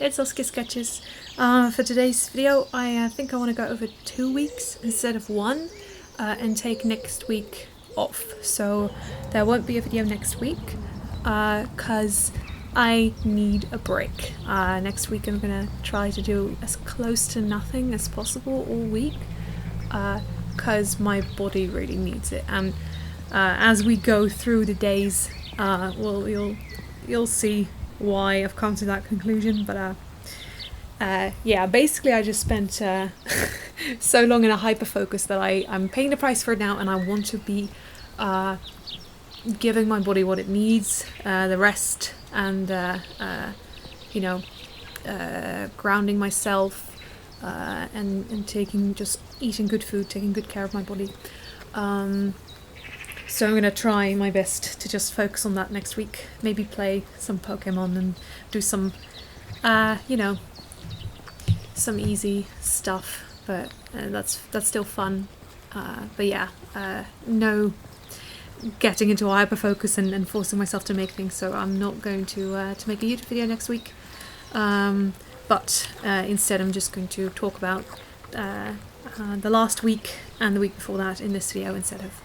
it's SaskiaSketches. For today's video, I think I want to go over 2 weeks instead of 1 and take next week off. So there won't be a video next week because I need a break. Next week I'm going to try to do as close to nothing as possible all week because my body really needs it. And as we go through the days, well, you'll see why I've come to that conclusion, but yeah, basically I just spent so long in a hyper focus that I'm paying the price for it now, and I want to be giving my body what it needs, the rest, and you know, grounding myself, and just eating good food, taking good care of my body. So I'm going to try my best to just focus on that next week. Maybe play some Pokemon and do some, you know, some easy stuff. But that's still fun. But yeah, no getting into hyper focus and forcing myself to make things. So I'm not going to make a YouTube video next week. But instead, I'm just going to talk about the last week and the week before that in this video instead of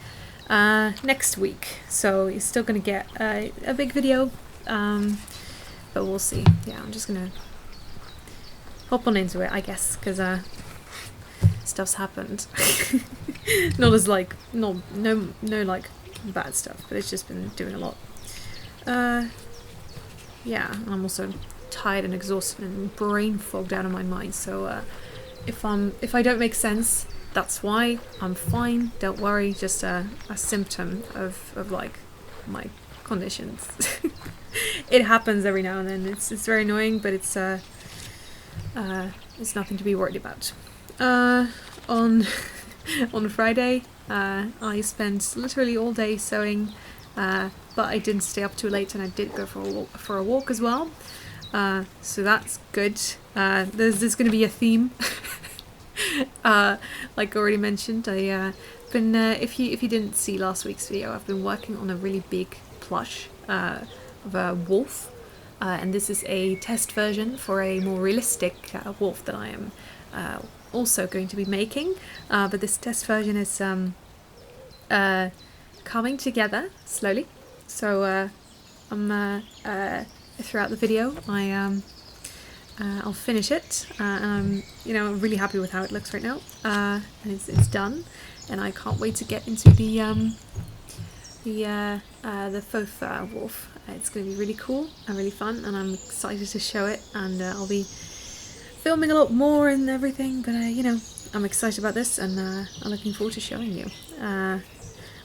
next week. So you're still going to get a big video, but we'll see. Yeah, I'm just going to hop on into it, I guess, because stuff's happened. Not as like, no like bad stuff, but it's just been doing a lot. Yeah, I'm also tired and exhausted and brain fogged out of my mind, so if I don't make sense, that's why. I'm fine, don't worry, just a symptom of like my conditions. It happens every now and then. It's very annoying, but it's nothing to be worried about. On Friday, I spent literally all day sewing, but I didn't stay up too late, and I did go for a walk as well. So that's good. There's going to be a theme. Like already mentioned, I been if you didn't see last week's video, I've been working on a really big plush of a wolf, and this is a test version for a more realistic wolf that I am also going to be making. But this test version is coming together slowly. So I'm throughout the video, I'll finish it, and you know, I'm really happy with how it looks right now, and it's done, and I can't wait to get into the faux fur wolf. It's going to be really cool and really fun, and I'm excited to show it, and I'll be filming a lot more and everything, but you know, I'm excited about this, and I'm looking forward to showing you.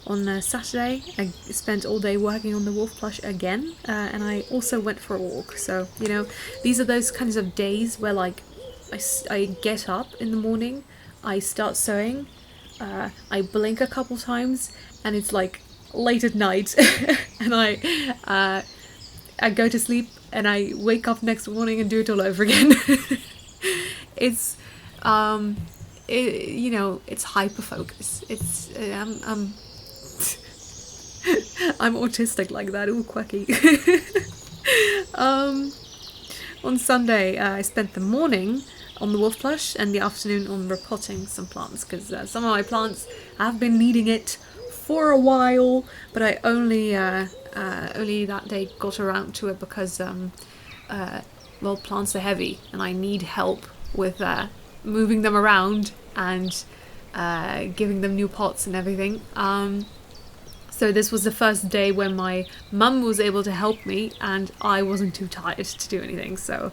On Saturday, I spent all day working on the wolf plush again, and I also went for a walk. So, you know, these are those kinds of days where, like, I get up in the morning, I start sewing, I blink a couple times, and it's like late at night, and I go to sleep, and I wake up next morning and do it all over again. It's you know, it's hyper focus. It's I'm autistic like that, all quirky. On Sunday, I spent the morning on the wolf plush and the afternoon on repotting some plants, because some of my plants have been needing it for a while, but I only that day got around to it because well, plants are heavy and I need help with moving them around and giving them new pots and everything. So this was the first day when my mum was able to help me and I wasn't too tired to do anything. So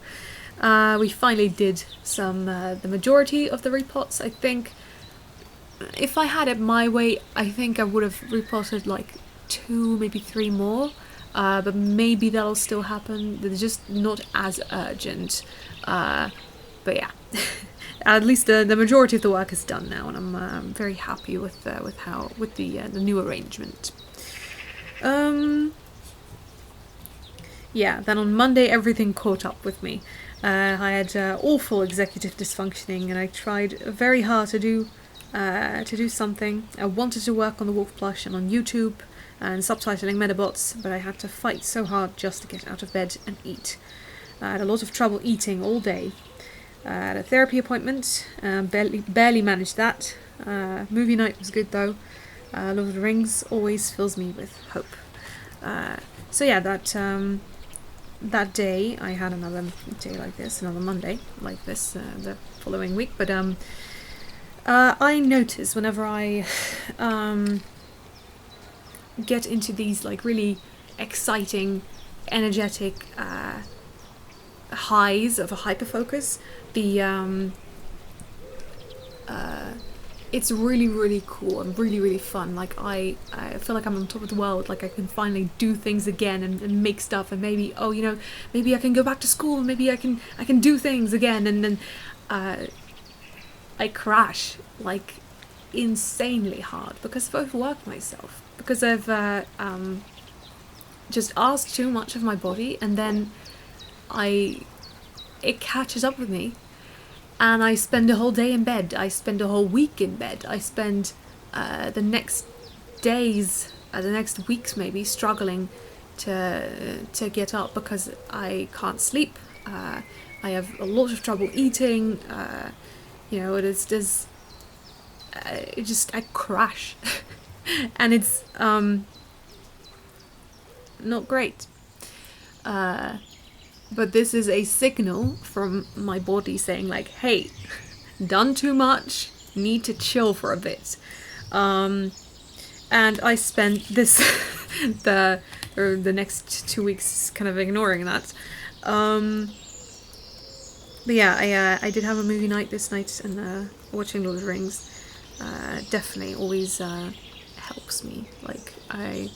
we finally did the majority of the repots. I think if I had it my way, I think I would have repotted like 2, maybe 3 more. But maybe that'll still happen. They're just not as urgent. But yeah. At least the majority of the work is done now, and I'm very happy with the new arrangement. Yeah. Then on Monday, everything caught up with me. I had awful executive dysfunctioning, and I tried very hard to do something. I wanted to work on the wolf plush and on YouTube and subtitling Metabots, but I had to fight so hard just to get out of bed and eat. I had a lot of trouble eating all day. I had a therapy appointment, barely managed that. Movie night was good though. Lord of the Rings always fills me with hope. So yeah, that day I had another day like this, another Monday like this the following week. But I notice whenever I get into these like really exciting, energetic highs of a hyperfocus, it's really, really cool and really, really fun. Like I feel like I'm on top of the world. Like I can finally do things again and make stuff, and maybe maybe I can go back to school. Maybe I can do things again. And then I crash like insanely hard because I've overworked myself, because I've just asked too much of my body, and then it catches up with me. And I spend a whole day in bed. I spend a whole week in bed. I spend the next days, the next weeks maybe, struggling to get up because I can't sleep. I have a lot of trouble eating. I crash, and it's not great. But this is a signal from my body saying like, hey, done too much, need to chill for a bit. And I spent the next 2 weeks kind of ignoring that. But yeah, I did have a movie night this night, and watching Lord of the Rings definitely always helps me. Like, I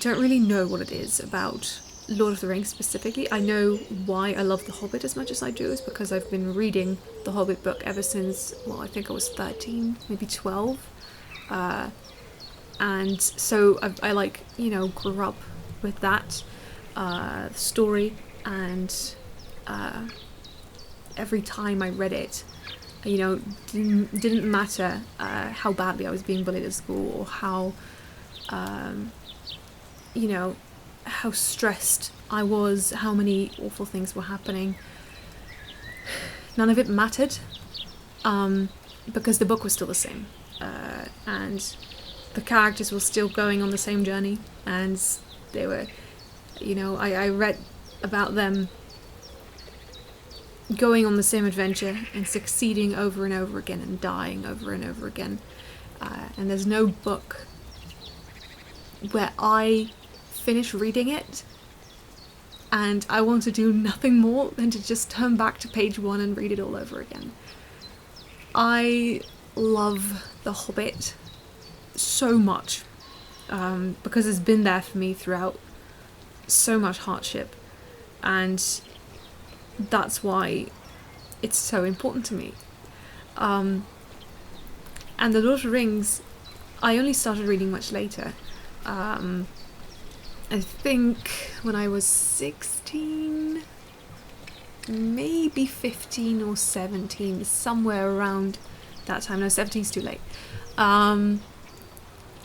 don't really know what it is about Lord of the Rings specifically. I know why I love The Hobbit as much as I do is because I've been reading the Hobbit book ever since, well, I think I was 13, maybe 12. And so I like, grew up with that story, and every time I read it, didn't matter how badly I was being bullied at school, or how how stressed I was, how many awful things were happening. None of it mattered, because the book was still the same, and the characters were still going on the same journey, and they were, I read about them going on the same adventure and succeeding over and over again and dying over and over again, and there's no book where I finish reading it and I want to do nothing more than to just turn back to page 1 and read it all over again. I love The Hobbit so much, because it's been there for me throughout so much hardship, and that's why it's so important to me. And The Lord of the Rings, I only started reading much later. I think when I was 16, maybe 15 or 17, somewhere around that time. No, 17's too late. And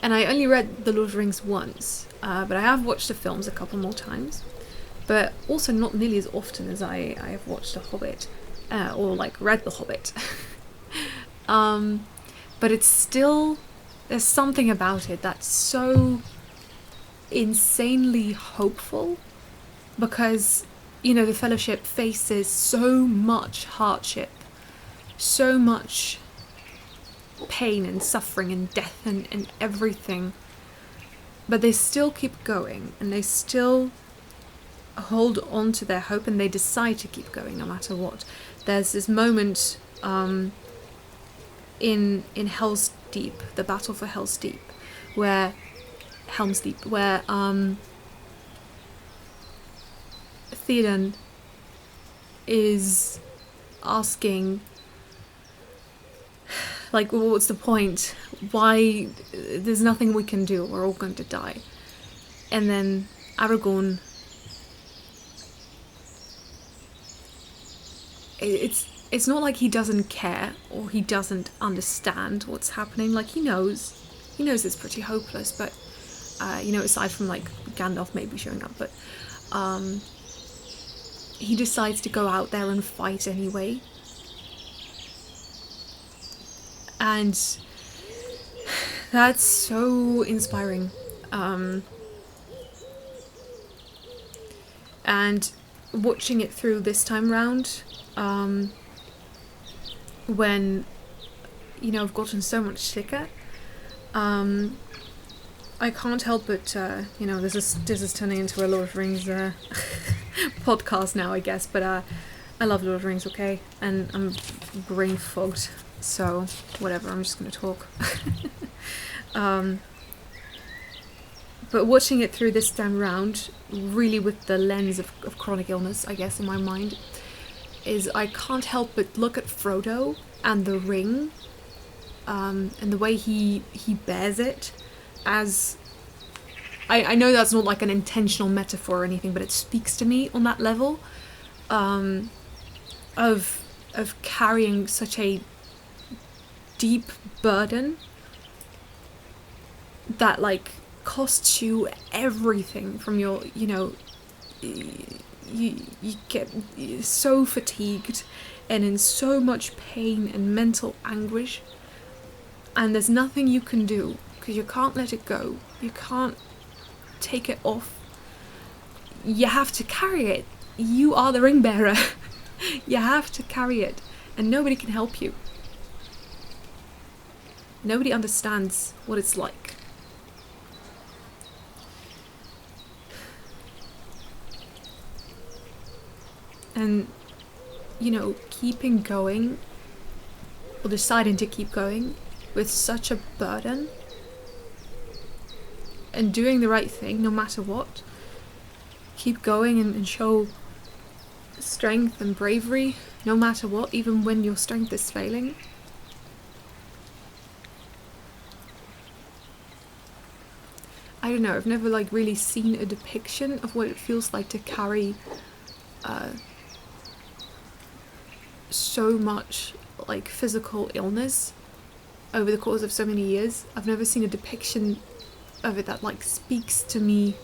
I only read The Lord of the Rings once, but I have watched the films a couple more times, but also not nearly as often as I have watched The Hobbit, or like read The Hobbit. But it's still, there's something about it that's so insanely hopeful, because the Fellowship faces so much hardship, so much pain and suffering and death and everything, but they still keep going, and they still hold on to their hope, and they decide to keep going no matter what. There's this moment in Helm's Deep, the battle for Helm's Deep, where Theoden is asking, like, well, what's the point? Why? There's nothing we can do. We're all going to die. And then Aragorn, it's not like he doesn't care or he doesn't understand what's happening. Like, he knows it's pretty hopeless, but aside from like Gandalf maybe showing up, but he decides to go out there and fight anyway. And that's so inspiring. And watching it through this time round, when, you know, I've gotten so much sicker, I can't help but, you know, this is turning into a Lord of the Rings podcast now, I guess, but I love Lord of the Rings, okay? And I'm brain fogged, so whatever, I'm just going to talk. But watching it through this time round, really with the lens of chronic illness, I guess, in my mind, is I can't help but look at Frodo and the ring, and the way he bears it, as... I know that's not like an intentional metaphor or anything, but it speaks to me on that level, of carrying such a deep burden that, like, costs you everything from your, you know, you get so fatigued and in so much pain and mental anguish, and there's nothing you can do because you can't let it go, you can't take it off, you have to carry it. You are the ring bearer. You have to carry it, and nobody can help you. Nobody understands what it's like. And, you know, keeping going, or deciding to keep going with such a burden, and doing the right thing no matter what, keep going and show strength and bravery no matter what, even when your strength is failing. I don't know, I've never like really seen a depiction of what it feels like to carry so much like physical illness over the course of so many years. I've never seen a depiction of it that like speaks to me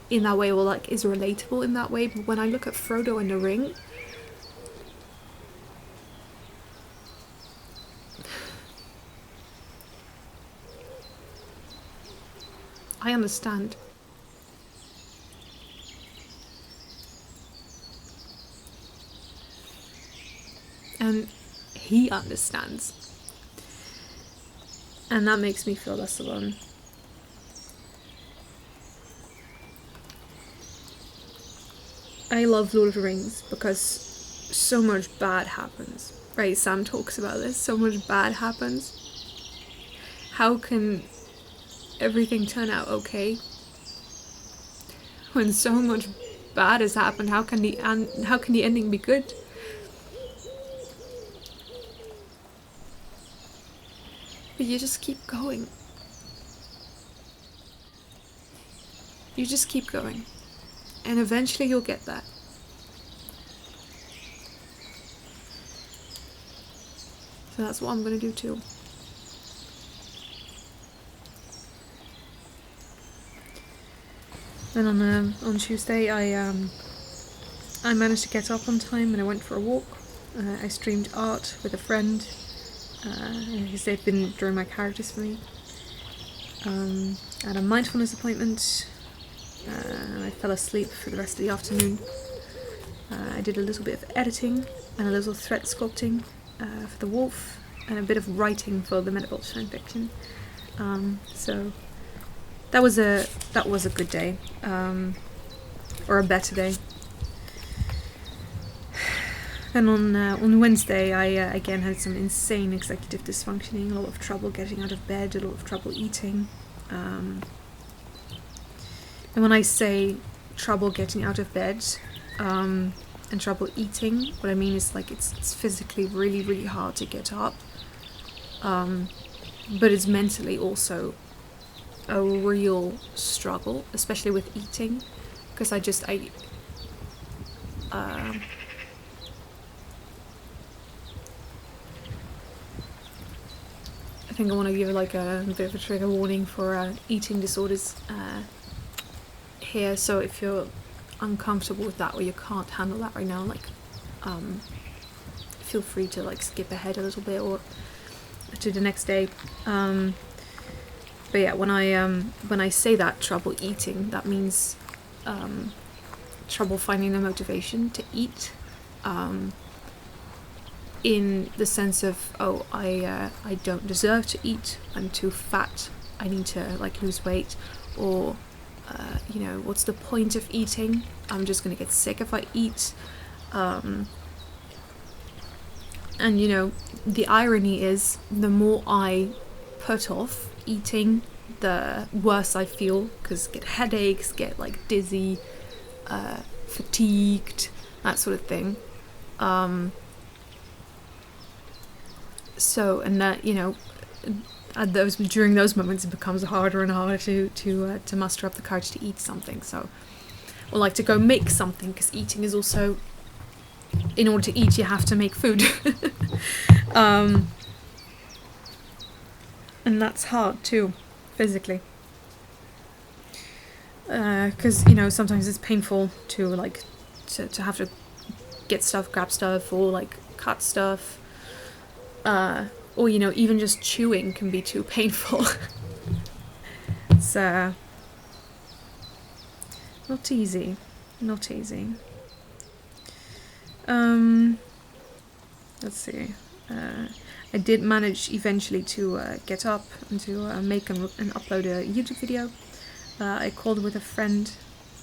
in that way, or like is relatable in that way. But when I look at Frodo and the ring, I understand. And he understands. And that makes me feel less alone. I love Lord of the Rings because so much bad happens. Right, Sam talks about this. So much bad happens. How can everything turn out okay when so much bad has happened? How can the ending be good? But you just keep going. You just keep going. And eventually you'll get that. So that's what I'm going to do too. Then on Tuesday I managed to get up on time and I went for a walk. I streamed art with a friend. Because they've been drawing my characters for me. I had a mindfulness appointment. I fell asleep for the rest of the afternoon. I did a little bit of editing and a little thread sculpting for the wolf, and a bit of writing for the Metapult fan fiction. So that was a good day, or a better day. Then on Wednesday, I again had some insane executive dysfunctioning, a lot of trouble getting out of bed, a lot of trouble eating. And when I say trouble getting out of bed and trouble eating, what I mean is like it's physically really, really hard to get up. But it's mentally also a real struggle, especially with eating, because I think I want to give like a bit of a trigger warning for eating disorders here. So if you're uncomfortable with that or you can't handle that right now, like feel free to like skip ahead a little bit or to the next day. But yeah, when I say that trouble eating, that means trouble finding the motivation to eat, in the sense of, oh, I don't deserve to eat, I'm too fat, I need to like lose weight, or you know, what's the point of eating, I'm just gonna get sick if I eat. And you know, the irony is, the more I put off eating, the worse I feel, because get headaches, get like dizzy, fatigued, that sort of thing. So, and that, you know, during those moments it becomes harder and harder to muster up the courage to eat something. So, or like to go make something, because eating is also, in order to eat you have to make food. And that's hard too, physically, because you know, sometimes it's painful to like to have to get stuff, grab stuff, or like cut stuff, or you know, even just chewing can be too painful. So not easy, not easy. Let's see. I did manage eventually to get up and to make and upload a YouTube video. I called with a friend.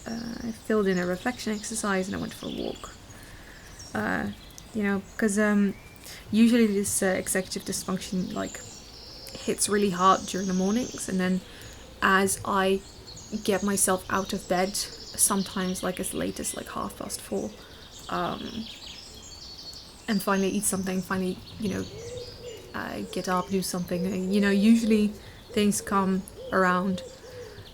I filled in a reflection exercise and I went for a walk. You know, because usually this executive dysfunction like hits really hard during the mornings, and then as I get myself out of bed, sometimes like as late as like 4:30, and finally eat something, finally, you know, get up, do something, you know, usually things come around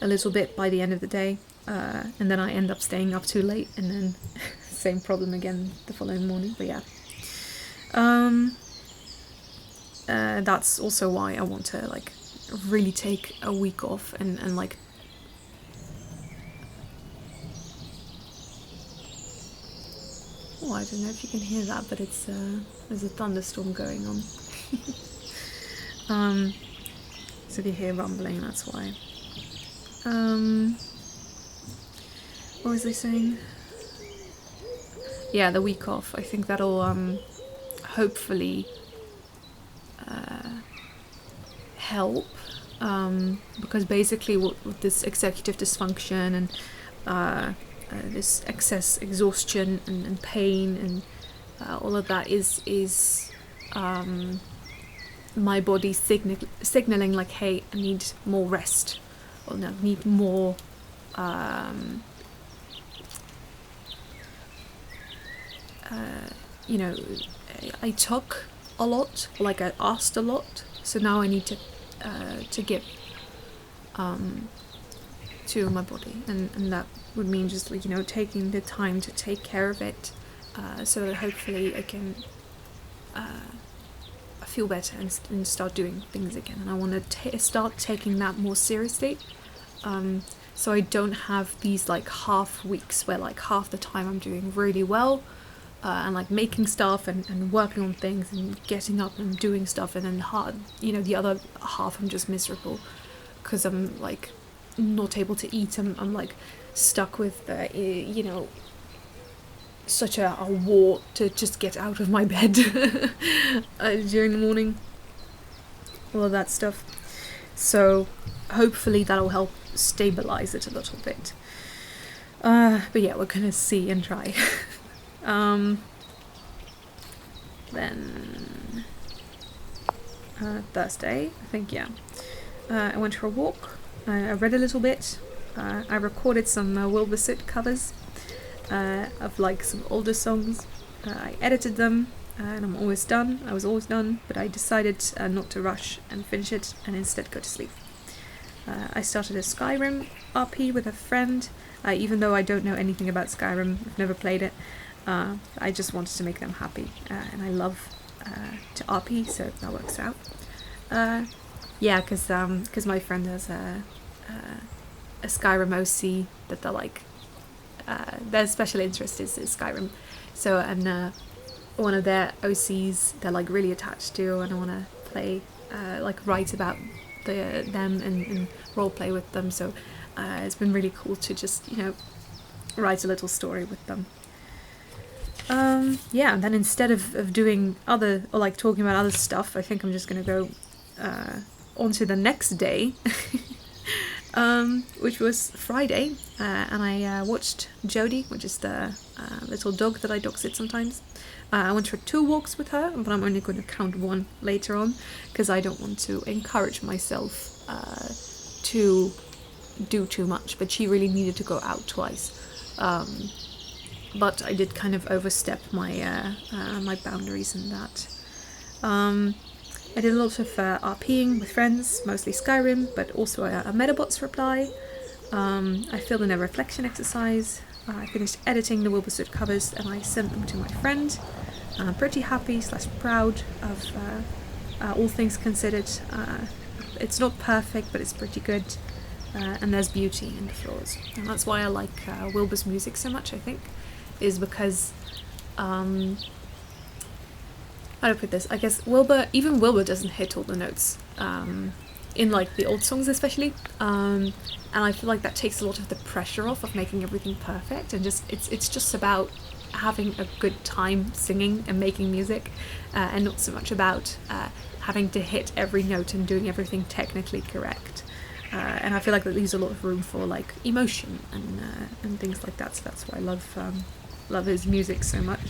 a little bit by the end of the day, and then I end up staying up too late, and then same problem again the following morning. But yeah, that's also why I want to like really take a week off and like oh, I don't know if you can hear that, but it's there's a thunderstorm going on. So if you hear rumbling, that's why. What was I saying? Yeah, the week off. I think that'll hopefully help, because basically with this executive dysfunction and this excess exhaustion and pain and all of that is my body signaling like, hey, I need more rest, or no, need more you know, I took a lot, like I asked a lot, so now I need to give to my body, and that would mean just like, you know, taking the time to take care of it, so that hopefully I can feel better and start doing things again. And I want to start taking that more seriously, so I don't have these like half weeks where like half the time I'm doing really well, and like making stuff and working on things and getting up and doing stuff, and then you know, the other half I'm just miserable because I'm like not able to eat. I'm like stuck with you know, such a war to just get out of my bed during the morning, all of that stuff. So hopefully that'll help stabilize it a little bit, but yeah, we're gonna see and try. Then Thursday, I think, yeah, I went for a walk, I read a little bit, I recorded some Will.be.SE covers of like some older songs, I edited them, and I was almost done, but I decided not to rush and finish it and instead go to sleep. I started a Skyrim RP with a friend, even though I don't know anything about Skyrim, I've never played it. I just wanted to make them happy, and I love to RP, so that works out. Yeah, because my friend has a Skyrim OC that they're like their special interest is Skyrim. So and one of their OCs they're like really attached to, and I want to play, like write about them and role play with them. So it's been really cool to just, you know, write a little story with them. Yeah, and then instead of doing other, or like talking about other stuff, I think I'm just gonna go on to the next day, which was Friday, and I watched Jodie, which is the little dog that I dog sit sometimes. I went for 2 walks with her, but I'm only going to count 1 later on, because I don't want to encourage myself to do too much, but she really needed to go out twice. But I did kind of overstep my my boundaries in that. I did a lot of RPing with friends, mostly Skyrim, but also a Metabots reply. I filled in a reflection exercise. I finished editing the Wilbur covers and I sent them to my friend. I'm pretty happy / proud of all things considered. It's not perfect, but it's pretty good. And there's beauty in the flaws. And that's why I like Wilbur's music so much, I think, is because, how do I put this? I guess even Wilbur doesn't hit all the notes, in like the old songs especially, and I feel like that takes a lot of the pressure off of making everything perfect, and just it's just about having a good time singing and making music, and not so much about having to hit every note and doing everything technically correct. And I feel like that leaves a lot of room for like emotion and things like that. So that's why I love his music so much.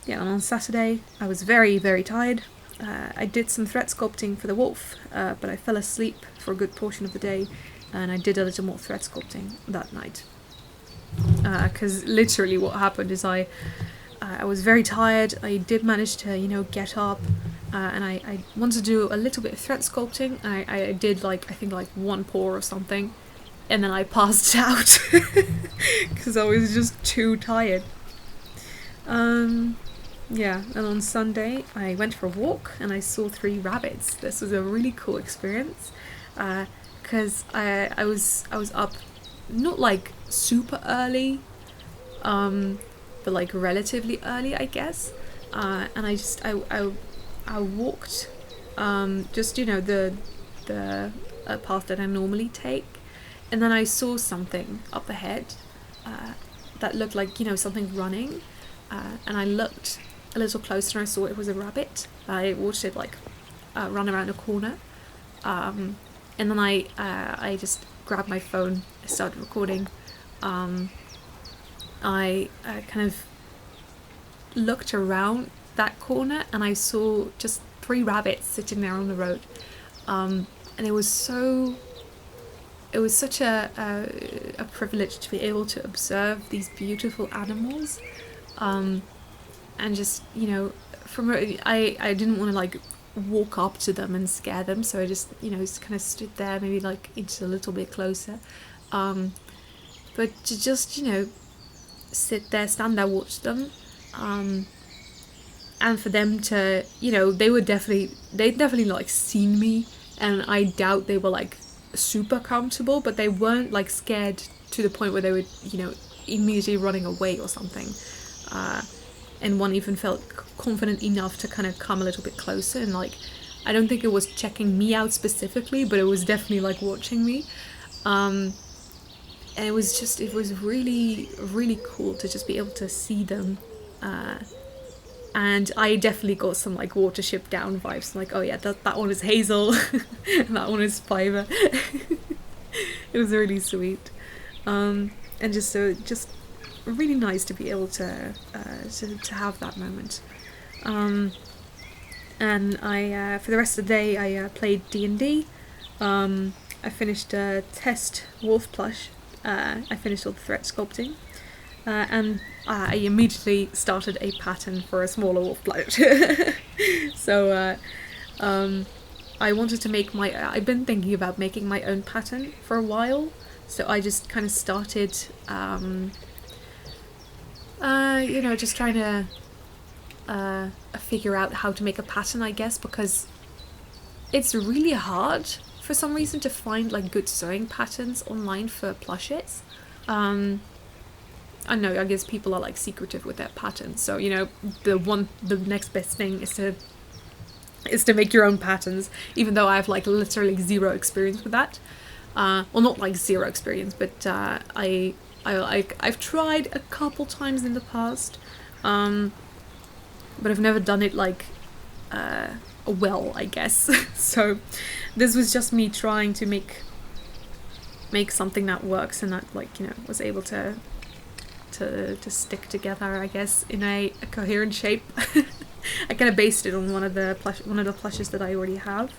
Yeah, and on Saturday I was very, very tired. I did some thread sculpting for the wolf, but I fell asleep for a good portion of the day, and I did a little more thread sculpting that night. Because literally what happened is I was very tired. I did manage to, you know, get up, and I wanted to do a little bit of thread sculpting. I did like, I think like 1 pour or something, and then I passed out because I was just too tired. Yeah, and on Sunday I went for a walk and I saw 3 rabbits. This was a really cool experience, because I was up not like super early, but like relatively early, I guess, and I walked just, you know, the path that I normally take, and then I saw something up ahead that looked like, you know, something running, and I looked a little closer and I saw it was a rabbit. I watched it like run around a corner, and then I just grabbed my phone, I started recording. I kind of looked around that corner and I saw just 3 rabbits sitting there on the road, and it was such a privilege to be able to observe these beautiful animals, and just, you know, I didn't want to like walk up to them and scare them, so I just, you know, just kind of stood there, maybe like inch a little bit closer, but to just, you know, stand there, watch them, and for them to, you know, they'd definitely like seen me, and I doubt they were like super comfortable, but they weren't like scared to the point where they would, you know, immediately running away or something, and one even felt confident enough to kind of come a little bit closer, and like, I don't think it was checking me out specifically, but it was definitely like watching me, and it was really, really cool to just be able to see them, and I definitely got some like Watership Down vibes, like, oh yeah, that one is Hazel and that one is Fiverr. It was really sweet, and just really nice to be able to have that moment. And I for the rest of the day I played D&D. I finished a test wolf plush. I finished all the thread sculpting, and I immediately started a pattern for a smaller wolf plush. So I wanted to make I've been thinking about making my own pattern for a while, so I just kind of started you know, just trying to figure out how to make a pattern, I guess, because it's really hard for some reason to find like good sewing patterns online for plushes. I know, I guess people are like secretive with their patterns, so you know, the next best thing is to make your own patterns, even though I have like literally zero experience with that. Well, not like zero experience, but I've tried a couple times in the past, but I've never done it like well, I guess. So this was just me trying to make something that works and that, like, you know, was able to stick together, I guess, in a coherent shape. I kind of based it on one of the plushes that I already have,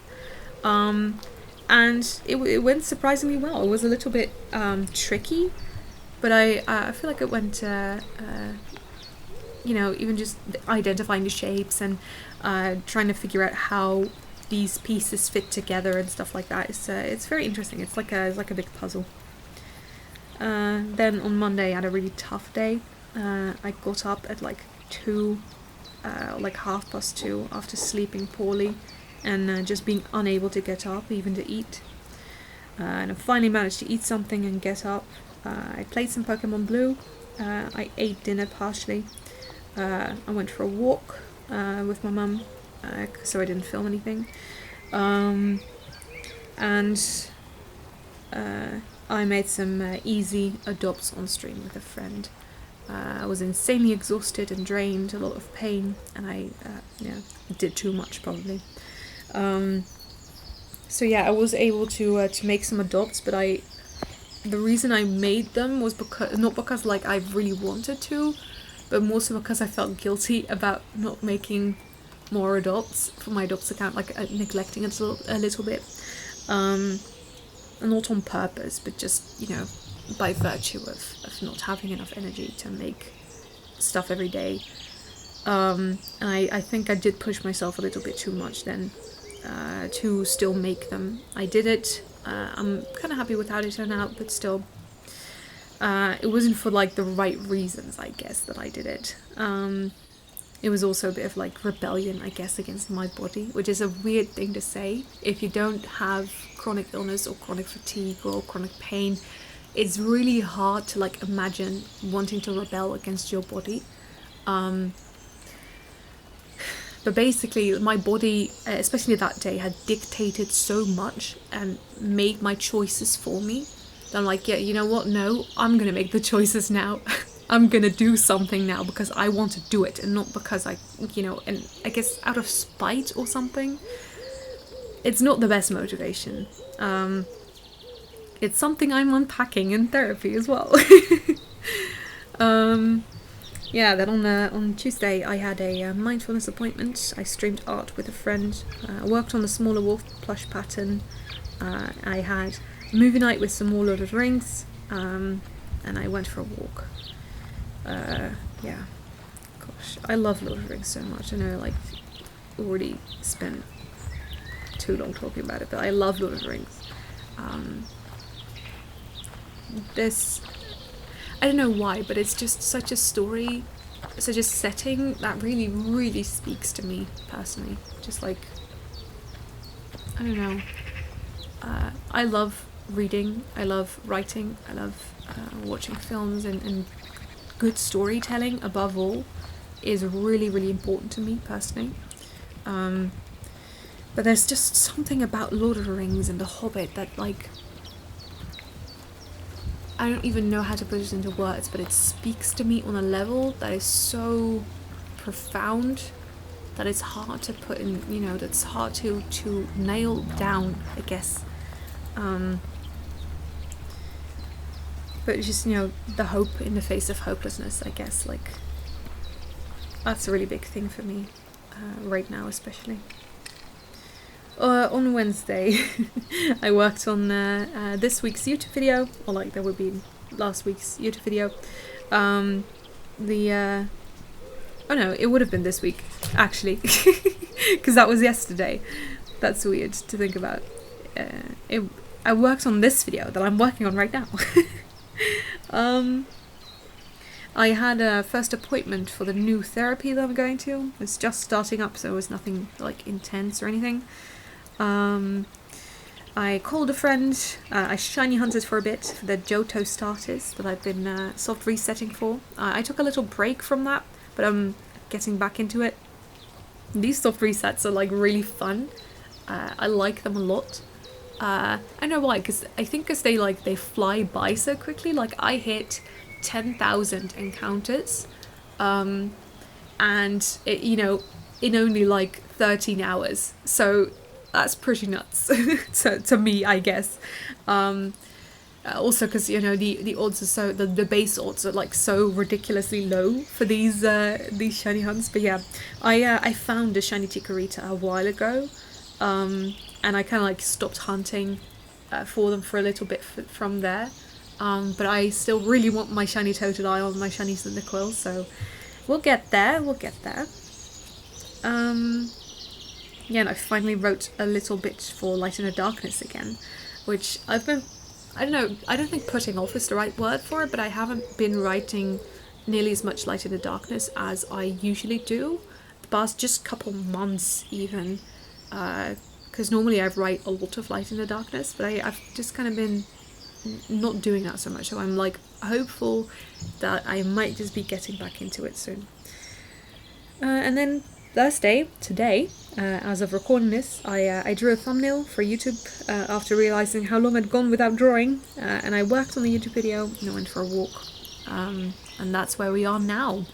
and it went surprisingly well. It was a little bit tricky, but I feel like it went, you know, even just identifying the shapes and trying to figure out how these pieces fit together and stuff like that. It's very interesting. It's like a big puzzle. Then on Monday I had a really tough day. I got up at like 2, like 2:30 after sleeping poorly and just being unable to get up, even to eat. And I finally managed to eat something and get up. I played some Pokemon Blue. I ate dinner partially. I went for a walk with my mum, so I didn't film anything. And I made some easy adopts on stream with a friend. I was insanely exhausted and drained, a lot of pain, and I did too much probably. So yeah, I was able to make some adopts, but the reason I made them was not because like I really wanted to, but more so because I felt guilty about not making more adopts for my adopts account, like neglecting it a little bit. Not on purpose, but just, you know, by virtue of not having enough energy to make stuff every day. And I think I did push myself a little bit too much then to still make them. I did it. I'm kind of happy with how they turned out, but still, it wasn't for like the right reasons, I guess, that I did it. It was also a bit of like rebellion, I guess, against my body, which is a weird thing to say. If you don't have chronic illness or chronic fatigue or chronic pain, it's really hard to like imagine wanting to rebel against your body. But basically my body, especially that day, had dictated so much and made my choices for me that I'm like, yeah, you know what, no, I'm gonna make the choices now. I'm gonna do something now because I want to do it, and not because I, you know, and I guess out of spite or something. It's not the best motivation. It's something I'm unpacking in therapy as well. Yeah, then on Tuesday I had a mindfulness appointment. I streamed art with a friend. I worked on the smaller wolf plush pattern. I had movie night with some more Lord of the Rings, and I went for a walk. Yeah, gosh, I love Lord of the Rings so much. I know, like, already spent too long talking about it, but I love Lord of the Rings. I don't know why, but it's just such a story, such a setting that really, really speaks to me personally. Just like, I don't know. I love reading, I love writing, I love watching films, and good storytelling above all is really, really important to me personally. But there's just something about Lord of the Rings and The Hobbit that, like, I don't even know how to put it into words, but it speaks to me on a level that is so profound that it's hard to put in, you know, that's hard to nail down, I guess. But it's just, you know, the hope in the face of hopelessness, I guess, like, that's a really big thing for me, right now especially. On Wednesday, I worked on this week's YouTube video, or like there would be last week's YouTube video. Oh no, it would have been this week, actually, because that was yesterday. That's weird to think about. I worked on this video that I'm working on right now. I had a first appointment for the new therapy that I'm going to. It's just starting up, so it was nothing like intense or anything. I called a friend, I shiny hunted for a bit for the Johto starters that I've been soft resetting for. I took a little break from that, but I'm getting back into it. These soft resets are like really fun. I like them a lot. I don't know why, because I think because they fly by so quickly. Like I hit 10,000 encounters, and it, you know, in only like 13 hours. So that's pretty nuts to me, I guess. Also because, you know, the odds are so, the base odds are like so ridiculously low for these shiny hunts. But yeah, I found a shiny Chikorita a while ago, and I kind of like stopped hunting for them for a little bit from there. But I still really want my shiny Totodile and my shiny Cyndaquil, so we'll get there. Yeah, and I finally wrote a little bit for Light in the Darkness again, which I've been, I don't know, I don't think putting off is the right word for it, but I haven't been writing nearly as much Light in the Darkness as I usually do the past just couple months even, because normally I write a lot of Light in the Darkness, but I've just kind of been not doing that so much, so I'm like hopeful that I might just be getting back into it soon. And then Thursday, today, as of recording this, I drew a thumbnail for YouTube after realising how long I'd gone without drawing, and I worked on the YouTube video and I went for a walk, and that's where we are now.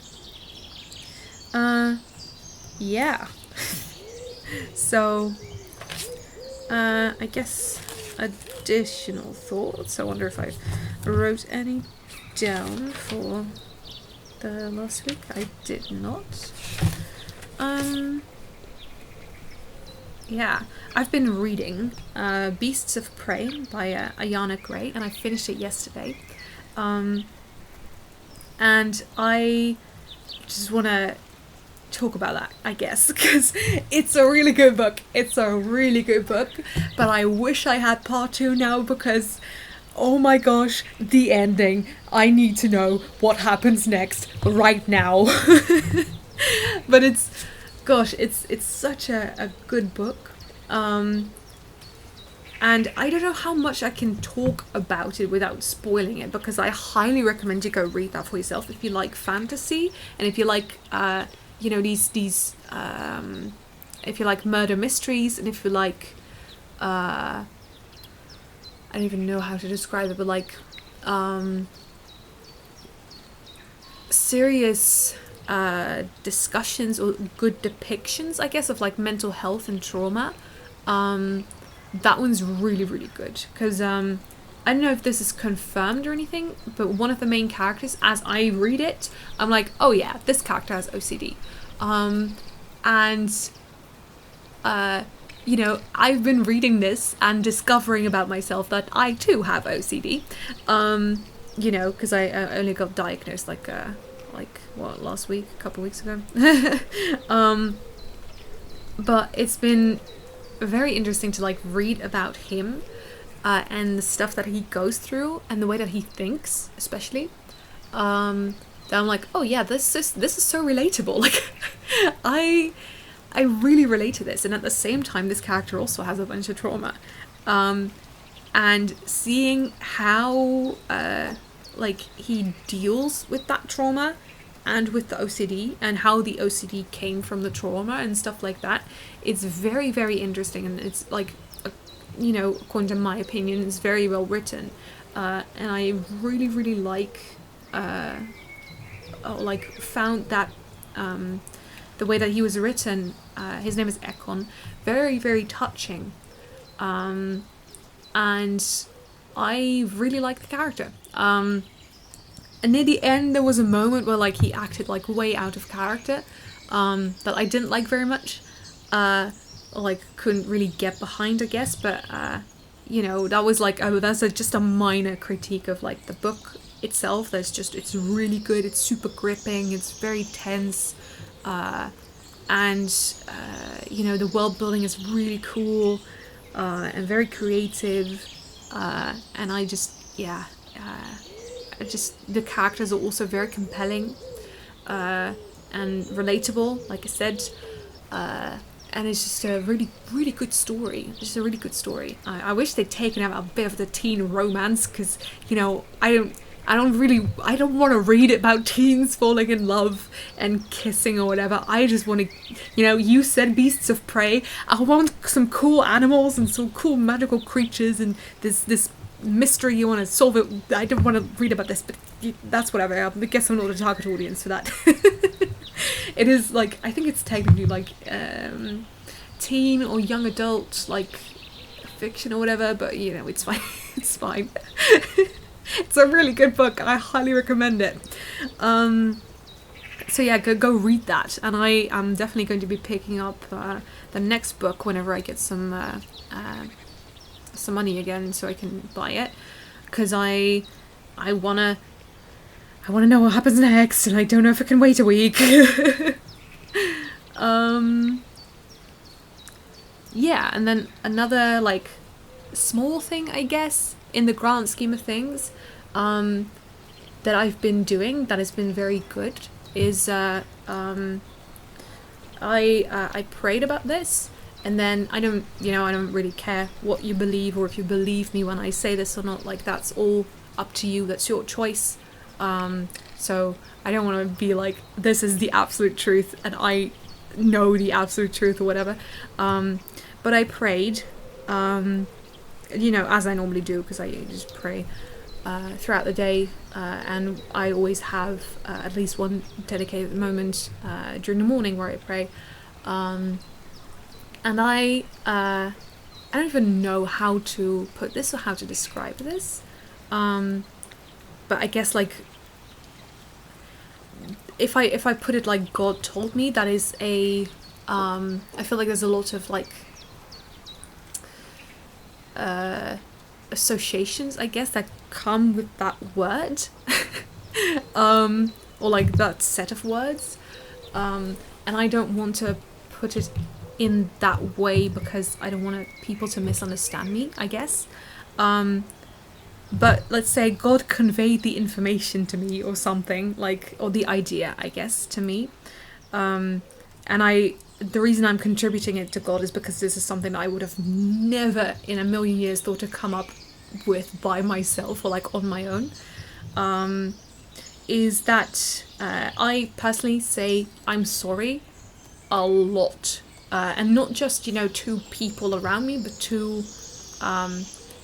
Yeah. So, I guess additional thoughts. I wonder if I wrote any down for the last week. I did not. Yeah, I've been reading Beasts of Prey by Ayana Gray, and I finished it yesterday. And I just want to talk about that, I guess, because it's a really good book. But I wish I had part 2 now, because oh my gosh, the ending. I need to know what happens next right now. But it's such a good book, and I don't know how much I can talk about it without spoiling it, because I highly recommend you go read that for yourself if you like fantasy, and if you like you know, these if you like murder mysteries, and if you like I don't even know how to describe it, but like serious discussions or good depictions, I guess, of like mental health and trauma. That one's really, really good, because I don't know if this is confirmed or anything, but one of the main characters, as I read it, I'm like, oh yeah, this character has OCD. You know, I've been reading this and discovering about myself that I too have OCD. You know, because I only got diagnosed like what, last week, a couple weeks ago. But it's been very interesting to like read about him, and the stuff that he goes through and the way that he thinks, especially. That I'm like, oh yeah, this is so relatable. Like I really relate to this, and at the same time this character also has a bunch of trauma, and seeing how like he deals with that trauma and with the OCD, and how the OCD came from the trauma and stuff like that. It's very, very interesting, and it's like, you know, according to my opinion, it's very well written, and I really, really found that the way that he was written, his name is Ekon, very, very touching, and I really like the character. And near the end there was a moment where like he acted like way out of character, that I didn't like very much, like couldn't really get behind, I guess, but you know, that was like, oh, that's just a minor critique of like the book itself. It's really good, it's super gripping, it's very tense, and you know, the world building is really cool, and very creative, and I just, yeah, the characters are also very compelling, and relatable, like I said, and it's just a really good story. Just a really good story. I wish they'd taken out a bit of the teen romance, because I don't want to read about teens falling in love and kissing or whatever. I just want to, you said beasts of prey. I want some cool animals and some cool magical creatures and this mystery you want to solve it. I don't want to read about this, but that's whatever. I guess I'm not the target audience for that. It is like, I think it's technically like teen or young adult like fiction or whatever, but it's fine. It's fine. It's a really good book. I highly recommend it. So yeah, go read that. And I am definitely going to be picking up the next book whenever I get some money again, so I can buy it, because I wanna know what happens next, and I don't know if I can wait a week. Yeah, and then another like small thing, I guess, in the grand scheme of things, that I've been doing that has been very good is I prayed about this, and then I don't really care what you believe or if you believe me when I say this or not. Like, that's all up to you. That's your choice. So I don't want to be like, this is the absolute truth and I know the absolute truth or whatever. But I prayed, as I normally do, because I just pray throughout the day, and I always have at least one dedicated moment during the morning where I pray. And I don't even know how to put this or how to describe this, but I guess like if I put it like God told me, that is I feel like there's a lot of like associations, I guess, that come with that word, or like that set of words, and I don't want to put it in that way because I don't want people to misunderstand me, I guess. But let's say God conveyed the information to me or something, like, or the idea, I guess, to me, and the reason I'm contributing it to God is because this is something that I would have never in a million years thought to come up with by myself or like on my own, is that I personally say I'm sorry a lot, and not just to people around me, but to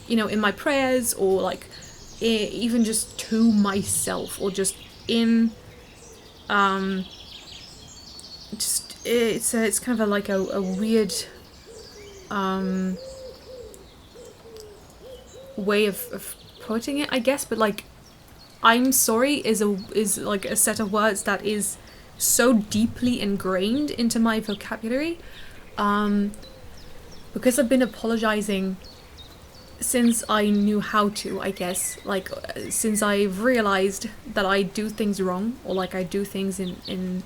in my prayers, or like even just to myself, or just in it's kind of like a weird way of putting it, I guess, but like I'm sorry is like a set of words that is so deeply ingrained into my vocabulary, because I've been apologizing since I knew how to, I guess, like since I've realized that I do things wrong, or like I do things in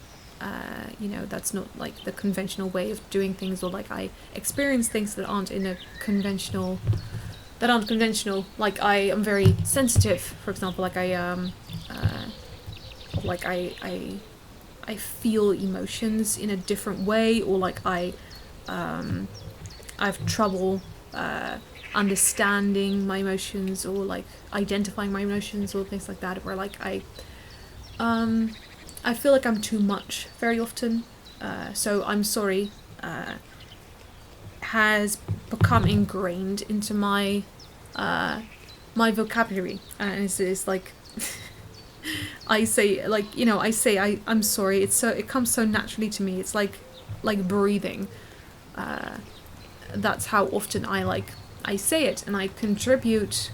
that's not like the conventional way of doing things, or like I experience things that aren't conventional. Like I am very sensitive, for example, like I feel emotions in a different way, or like I have trouble understanding my emotions, or like identifying my emotions, or things like that, where like I feel like I'm too much very often, so I'm sorry has become ingrained into my my vocabulary, and it's like I say, like, I'm sorry, it comes so naturally to me. It's like breathing. That's how often I say it, and I contribute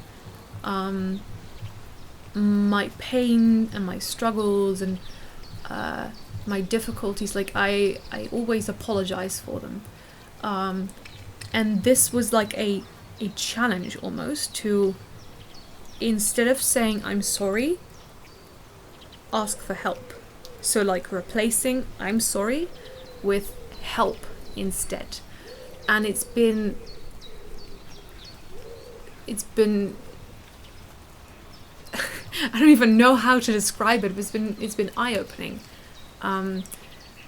my pain and my struggles and my difficulties. Like I always apologize for them, and this was like a challenge almost, to, instead of saying I'm sorry, ask for help. So like replacing I'm sorry with help instead. And it's been I don't even know how to describe it, but it's been eye-opening,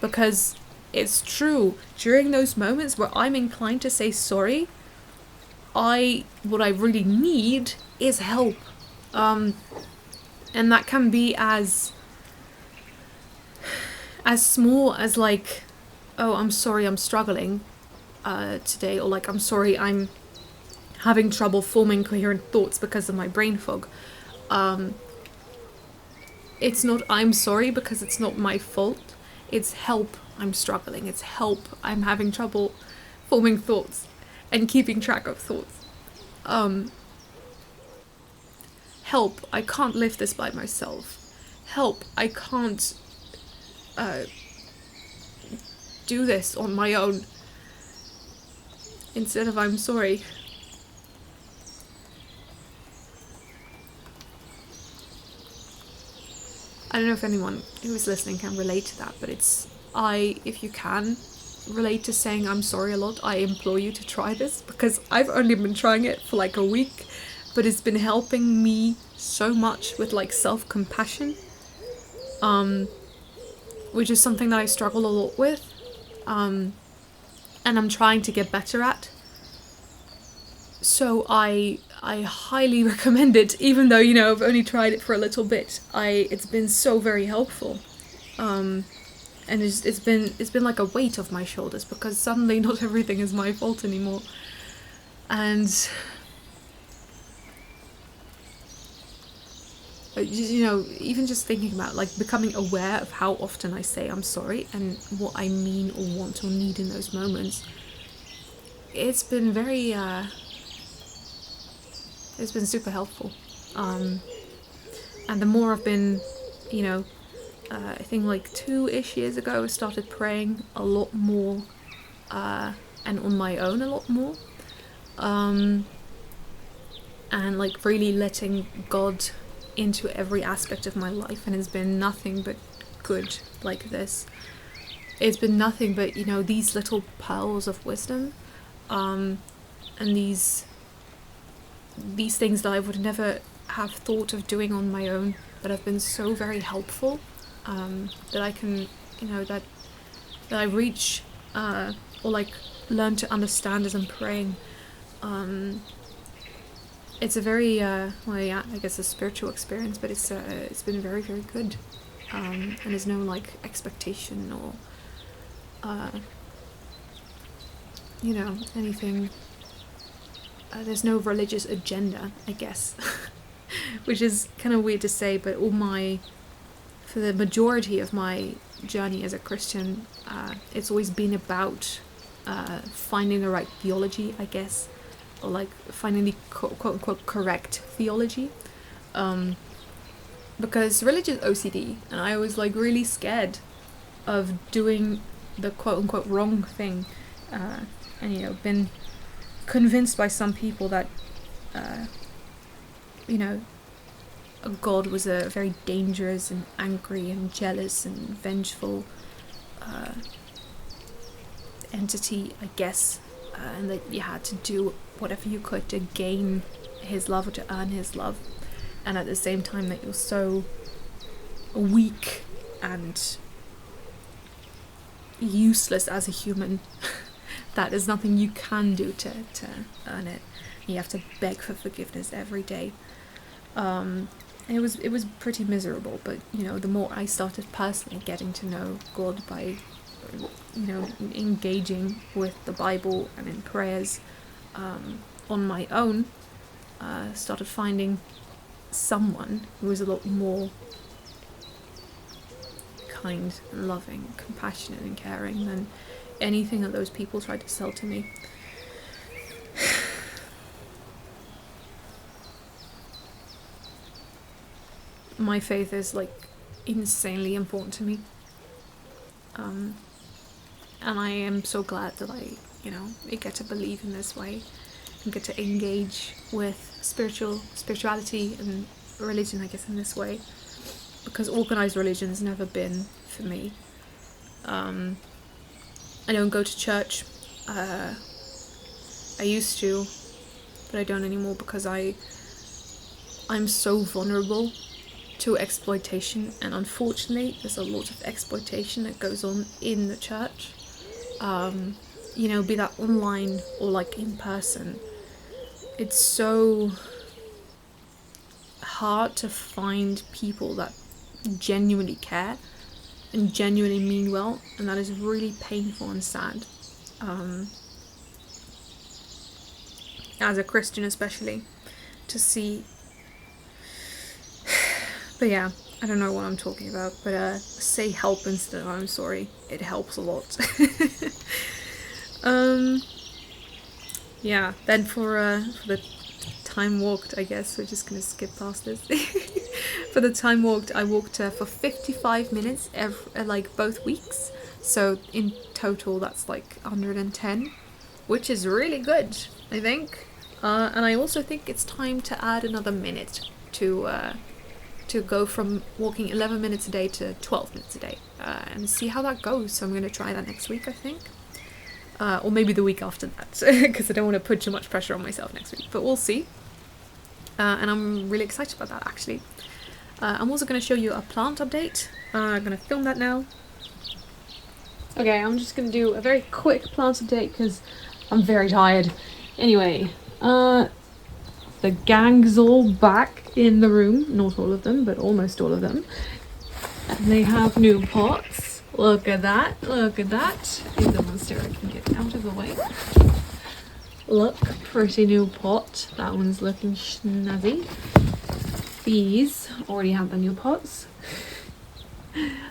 because it's true. During those moments where I'm inclined to say sorry, what I really need is help. And that can be as small as like, oh, I'm sorry, I'm struggling today, or like, I'm sorry, I'm having trouble forming coherent thoughts because of my brain fog. It's not I'm sorry because it's not my fault. It's help, I'm struggling. It's help, I'm having trouble forming thoughts and keeping track of thoughts. Help, I can't live this by myself. Help, I can't do this on my own. Instead of I'm sorry. I don't know if anyone who is listening can relate to that, but if you can relate to saying I'm sorry a lot, I implore you to try this, because I've only been trying it for like a week, but it's been helping me so much with like self-compassion, which is something that I struggle a lot with, and I'm trying to get better at. So I highly recommend it, even though, I've only tried it for a little bit. It's been so very helpful. And it's been like a weight off my shoulders, because suddenly not everything is my fault anymore. And even just thinking about like becoming aware of how often I say I'm sorry and what I mean or want or need in those moments, it's been very it's been super helpful. And the more I've been, I think like 2-ish years ago, I started praying a lot more, and on my own a lot more. And like really letting God into every aspect of my life, and it's been nothing but good like this. It's been nothing but, these little pearls of wisdom, and these things that I would never have thought of doing on my own, that have been so very helpful, that I can, that I reach, or like learn to understand as I'm praying. It's a very, I guess a spiritual experience, but it's been very, very good. And there's no like expectation or, anything. There's no religious agenda, I guess, which is kind of weird to say, but for the majority of my journey as a Christian, it's always been about finding the right theology, I guess, or like finding the quote-unquote correct theology, because religious OCD, and I was like really scared of doing the quote-unquote wrong thing, and been convinced by some people that God was a very dangerous and angry and jealous and vengeful entity, I guess, and that you had to do whatever you could to gain his love or to earn his love, and at the same time that you're so weak and useless as a human that there's nothing you can do to earn it. You have to beg for forgiveness every day. It was pretty miserable, but the more I started personally getting to know God by engaging with the Bible and in prayers on my own, started finding someone who was a lot more kind and loving, compassionate and caring than anything that those people tried to sell to me. My faith is like insanely important to me, and I am so glad that I get to believe in this way and get to engage with spirituality and religion, I guess, in this way, because organized religion has never been for me. I don't go to church. I used to, but I don't anymore, because I'm so vulnerable to exploitation, and unfortunately there's a lot of exploitation that goes on in the church, you know, be that online or like in person, it's so hard to find people that genuinely care and genuinely mean well, and that is really painful and sad. As a Christian especially, to see. But yeah, I don't know what I'm talking about, but say help instead of I'm sorry. It helps a lot. Yeah, then for the time walked, I guess we're just gonna skip past this. For the time walked, I walked for 55 minutes like both weeks. So in total, that's like 110, which is really good, I think. And I also think it's time to add another minute to go from walking 11 minutes a day to 12 minutes a day, and see how that goes. So I'm going to try that next week, I think. Or maybe the week after that, because I don't want to put too much pressure on myself next week, but we'll see. And I'm really excited about that, actually. I'm also going to show you a plant update. I'm going to film that now. Okay, I'm just going to do a very quick plant update because I'm very tired. Anyway, the gang's all back in the room. Not all of them, but almost all of them. And they have new pots. Look at that. Look at that. If the monster can get out of the way. Look, pretty new pot. That one's looking snazzy. These already have the new pots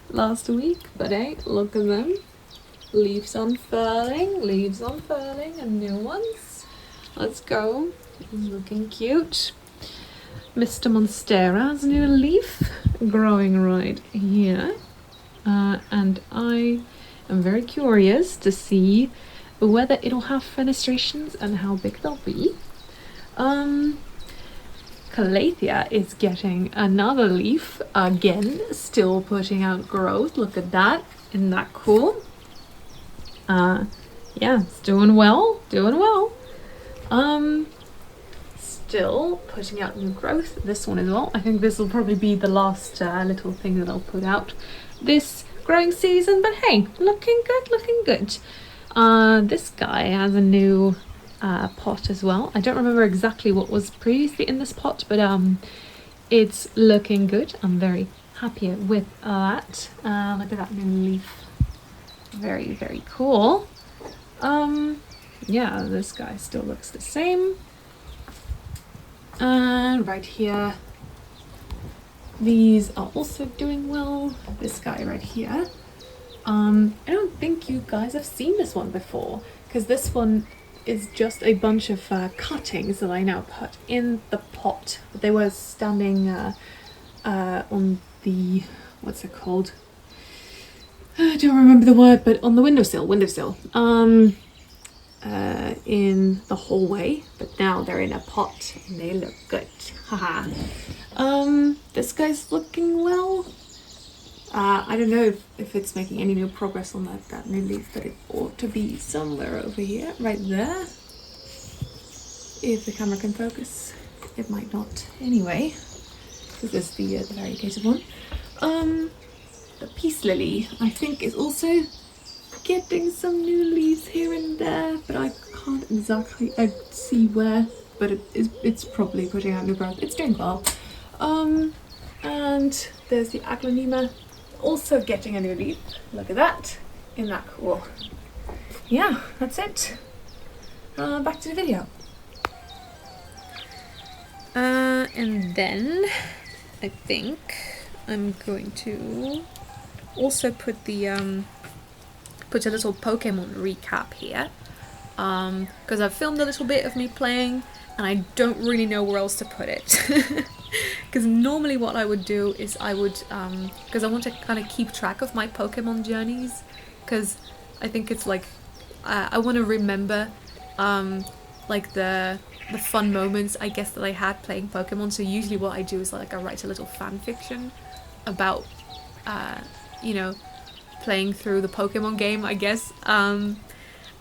last week, but hey, look at them. Leaves unfurling, and new ones. Let's go. Looking cute. Mr. Monstera has a new leaf growing right here. And I am very curious to see whether it'll have fenestrations and how big they'll be. Calathea is getting another leaf again, still putting out growth. Look at that. Isn't that cool? Yeah, it's doing well. Still putting out new growth. This one as well. I think this will probably be the last little thing that I'll put out this growing season, but hey, looking good. This guy has a new pot as well. I don't remember exactly what was previously in this pot, but it's looking good. I'm very happy with that. Look at that new leaf. Very cool. Yeah, this guy still looks the same. And right here, these are also doing well. This guy right here, I don't think you guys have seen this one before, because this one is just a bunch of cuttings that I now put in the pot. They were standing on the, what's it called? I don't remember the word, but on the windowsill. In the hallway, but now they're in a pot and they look good. Haha. This guy's looking well. I don't know if it's making any new progress on that new leaf, but it ought to be somewhere over here, right there. If the camera can focus. It might not. Anyway, this is the variegated one. The peace lily, I think, is also getting some new leaves here and there, but I can't exactly see where, but it's probably putting out new growth. It's doing well. And there's the aglaonema also getting a new leaf. Look at that. Isn't that cool? Yeah, that's it. Back to the video. And then I think I'm going to also put the put a little Pokemon recap here, because I've filmed a little bit of me playing and I don't really know where else to put it. Because normally what I would do is I would, because I want to kind of keep track of my Pokemon journeys, because I think it's like, I want to remember like the fun moments, I guess, that I had playing Pokemon. So usually what I do is like I write a little fan fiction about, you know, playing through the Pokemon game, I guess.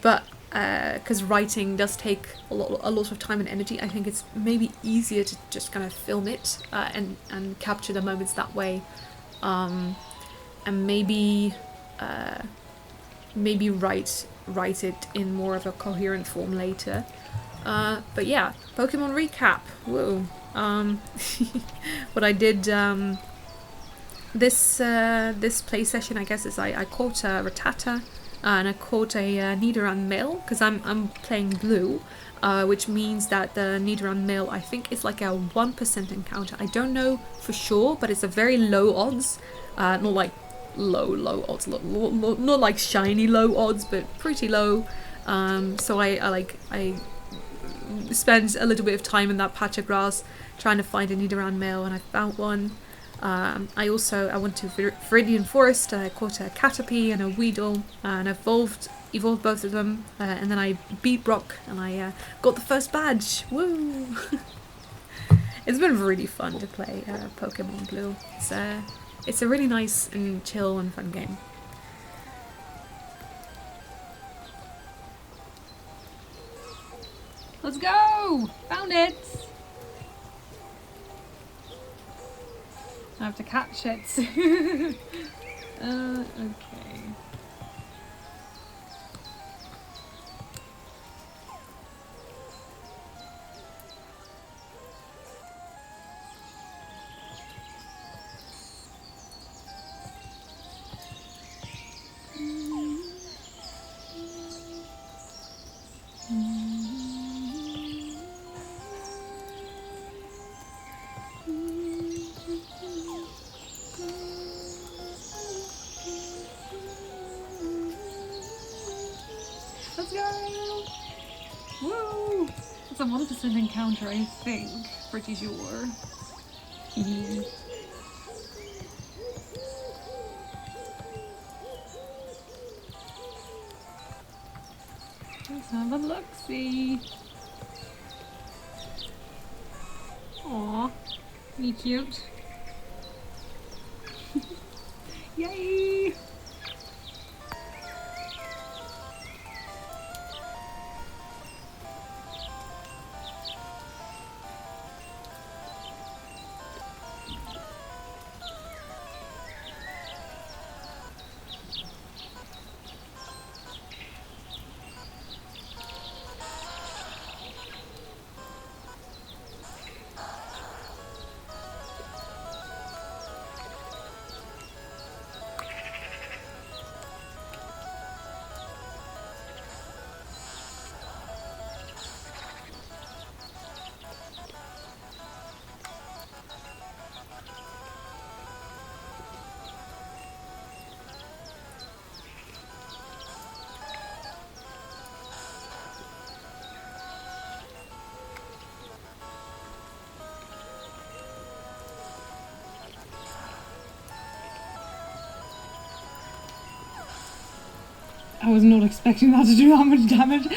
But because writing does take a lot of time and energy, I think it's maybe easier to just kind of film it and capture the moments that way, and maybe write write it in more of a coherent form later. But yeah, Pokemon recap. Whoa. What I did this play session, I guess, is I caught a Rattata and I caught a Nidoran male because I'm playing blue, which means that the Nidoran male I think is like a 1% encounter. I don't know for sure, but it's a very low odds, not like low odds, not like shiny low odds, but pretty low. So I spent a little bit of time in that patch of grass trying to find a Nidoran male, and I found one. I went to Viridian Forest. I caught a Caterpie and a Weedle, and evolved both of them. And then I beat Brock, and I got the first badge. Woo! It's been really fun to play Pokemon Blue. It's a really nice and chill and fun game. Let's go! Found it! I have to catch it. Okay. Let's go! Woo! It's a 1% encounter, I think. Pretty sure. Let's have a look-see. Aww. You cute. Yay! I was not expecting that to do that much damage.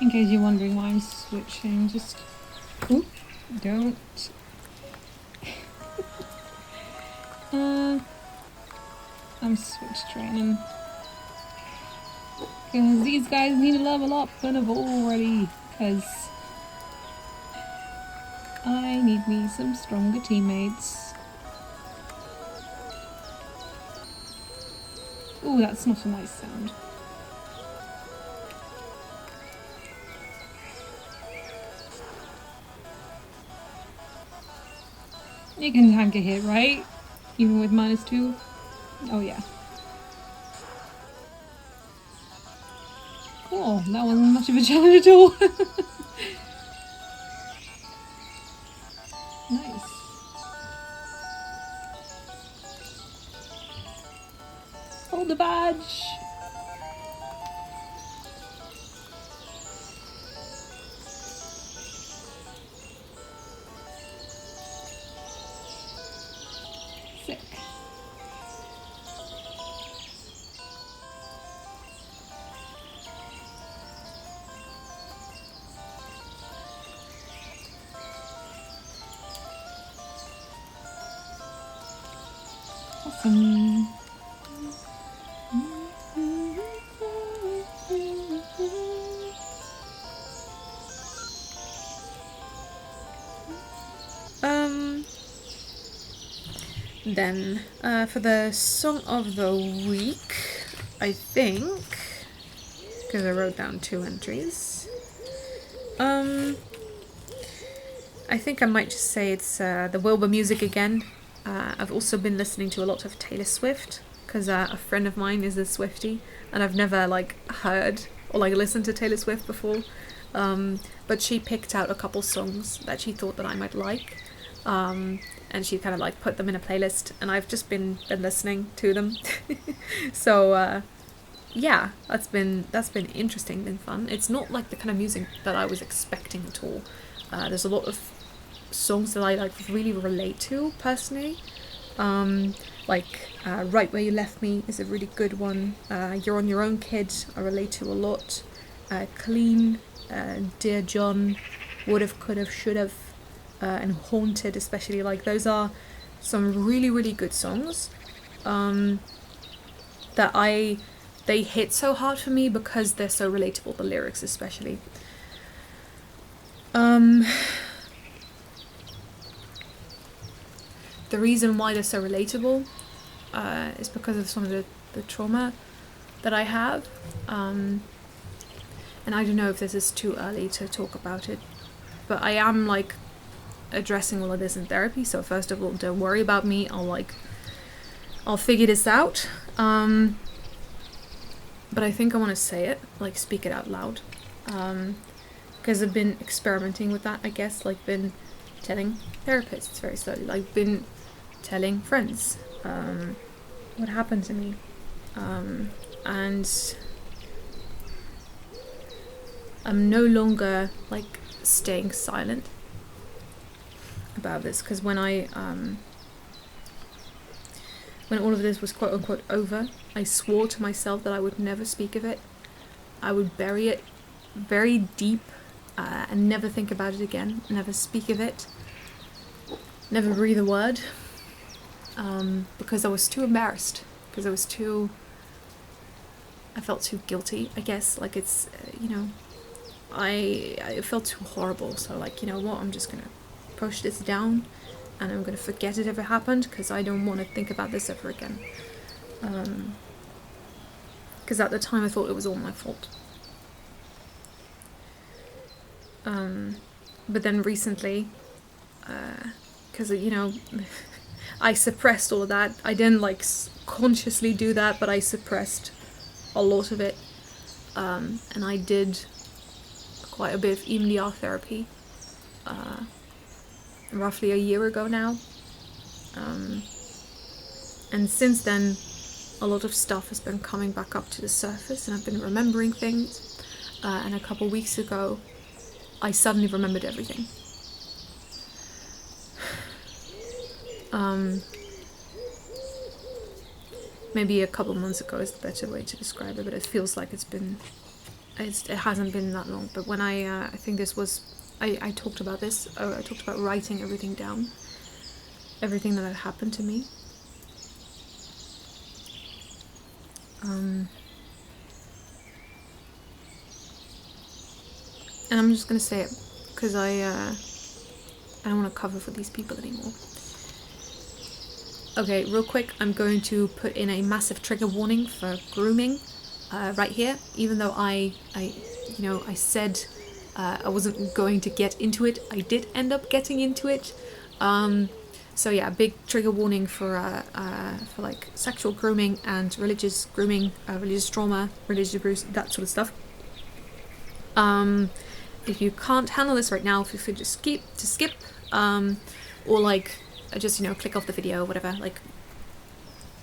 In case you're wondering why I'm switching, just... Ooh, don't... I'm switch training. Because these guys need to level up and evolve already. Because I need me some stronger teammates. Ooh, that's not a nice sound. You can tank a hit, right? Even with -2? Oh yeah. Cool, that wasn't much of a challenge at all. Nice. Hold the badge! Sick. Then, for the song of the week, I think, because I wrote down 2 entries, I think I might just say it's the Wilbur music again. I've also been listening to a lot of Taylor Swift, because a friend of mine is a Swiftie, and I've never, like, heard or, like, listened to Taylor Swift before, but she picked out a couple songs that she thought that I might like, and she kind of like put them in a playlist, and I've just been listening to them. So yeah, that's been interesting, been fun. It's not like the kind of music that I was expecting at all. There's a lot of songs that I like really relate to personally. Like Right Where You Left Me is a really good one. You're on Your Own, Kid, I relate to a lot. Clean, Dear John, Would've, Could've, Should've, and Haunted especially. Like, those are some really, really good songs that they hit so hard for me because they're so relatable, the lyrics especially. The reason why they're so relatable is because of some of the trauma that I have. And I don't know if this is too early to talk about it, but I am like addressing all of this in therapy, so first of all, don't worry about me, I'll figure this out. But I think I want to say it, like speak it out loud, because I've been experimenting with that, I guess, like been telling therapists very slowly, like been telling friends what happened to me, and I'm no longer like staying silent about this, because when all of this was quote unquote over, I swore to myself that I would never speak of it. I would bury it very deep and never think about it again, never speak of it, never breathe a word, because I was too embarrassed, because I felt too guilty, I guess, like it's, I felt too horrible, so like, you know what, I'm just gonna push this down and I'm gonna forget it ever happened, because I don't want to think about this ever again, because at the time I thought it was all my fault. But then recently, because I suppressed all of that. I didn't like consciously do that, but I suppressed a lot of it, and I did quite a bit of EMDR therapy roughly a year ago now, and since then a lot of stuff has been coming back up to the surface, and I've been remembering things, and a couple weeks ago I suddenly remembered everything. Maybe a couple months ago is the better way to describe it, but it feels like it hasn't been that long. But when I think this was, I talked about this, I talked about writing everything down, everything that had happened to me. And I'm just gonna say it, because I don't want to cover for these people anymore. Okay, real quick, I'm going to put in a massive trigger warning for grooming right here, even though I said I wasn't going to get into it. I did end up getting into it. So yeah, big trigger warning for like sexual grooming and religious grooming, religious trauma, religious abuse, that sort of stuff. If you can't handle this right now, feel free to skip, or like just click off the video or whatever. Like,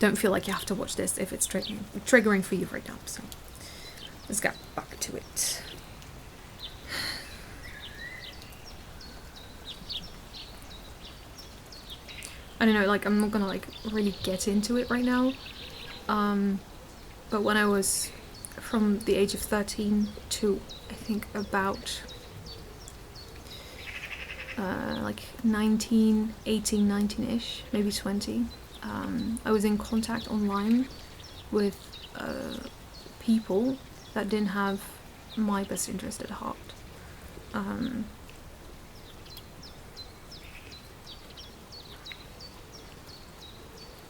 don't feel like you have to watch this if it's triggering for you right now. So let's get back to it. I don't know, like, I'm not gonna like really get into it right now, but when I was from the age of 13 to I think about like 19, 18, 19-ish, maybe 20, I was in contact online with people that didn't have my best interest at heart.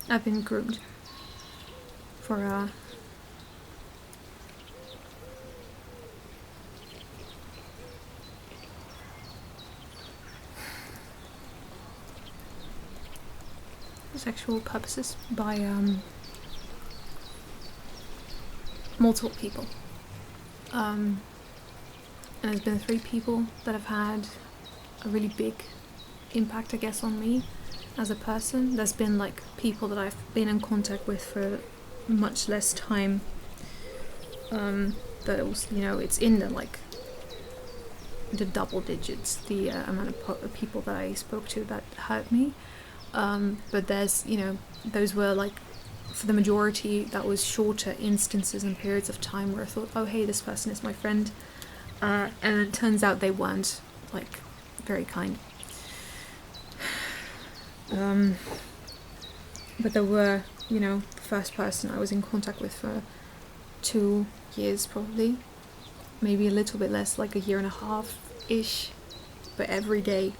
I've been groomed for sexual purposes by multiple people. And there's been 3 people that have had a really big impact, I guess, on me as a person. There's been like people that I've been in contact with for much less time, but also, you know, it's in the double digits, the amount of people that I spoke to that hurt me. But there's, you know, those were like, for the majority, that was shorter instances and periods of time where I thought, oh hey, this person is my friend, and it turns out they weren't like very kind. But there were, you know, the first person I was in contact with for 2 years probably, maybe a little bit less, like a year and a half ish, but every day.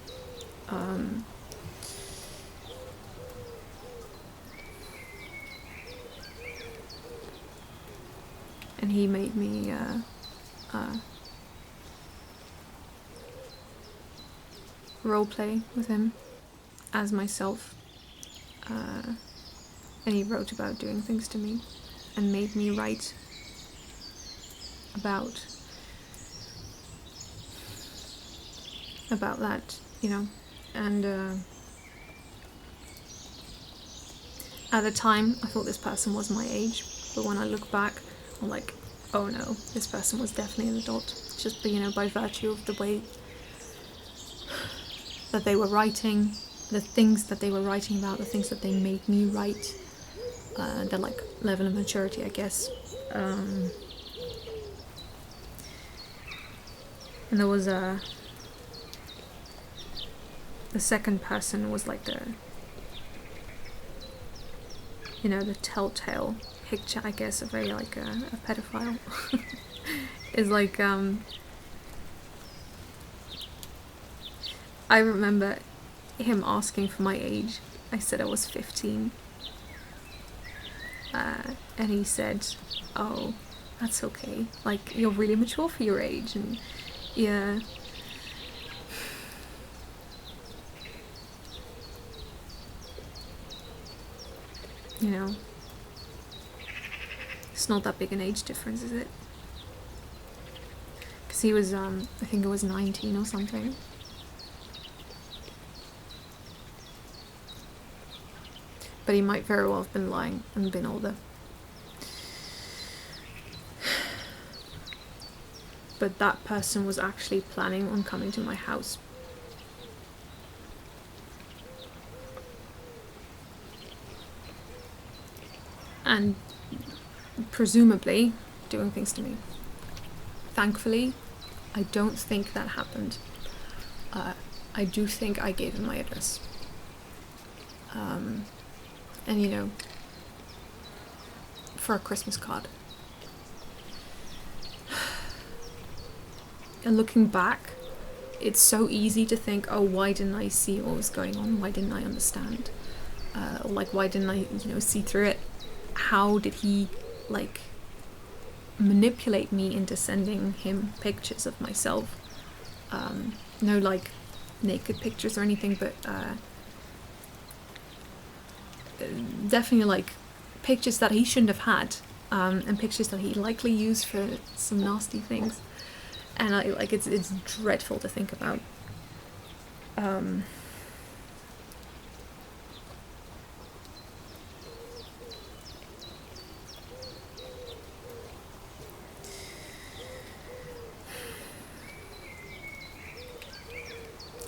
And he made me roleplay with him as myself, and he wrote about doing things to me and made me write about that, you know. And at the time I thought this person was my age, but when I look back I'm like, oh no, this person was definitely an adult, just, you know, by virtue of the way that they were writing, the things that they were writing about, the things that they made me write, their like level of maturity, I guess. And there was the second person was like the, you know, the telltale picture, I guess, of a pedophile. Is like, I remember him asking for my age. I said I was 15. And he said, oh, that's okay. Like, you're really mature for your age. And yeah. You know, it's not that big an age difference, is it? Because he was, I think it was 19 or something. But he might very well have been lying and been older. But that person was actually planning on coming to my house. And presumably doing things to me. Thankfully, I don't think that happened. I do think I gave him my address. And you know, for a Christmas card. And looking back, it's so easy to think, oh, why didn't I see what was going on? Why didn't I understand? Or like, why didn't I, you know, see through it? How did he, like, manipulate me into sending him pictures of myself? No, like, naked pictures or anything, but definitely, like, pictures that he shouldn't have had, and pictures that he likely used for some nasty things. And it's dreadful to think about.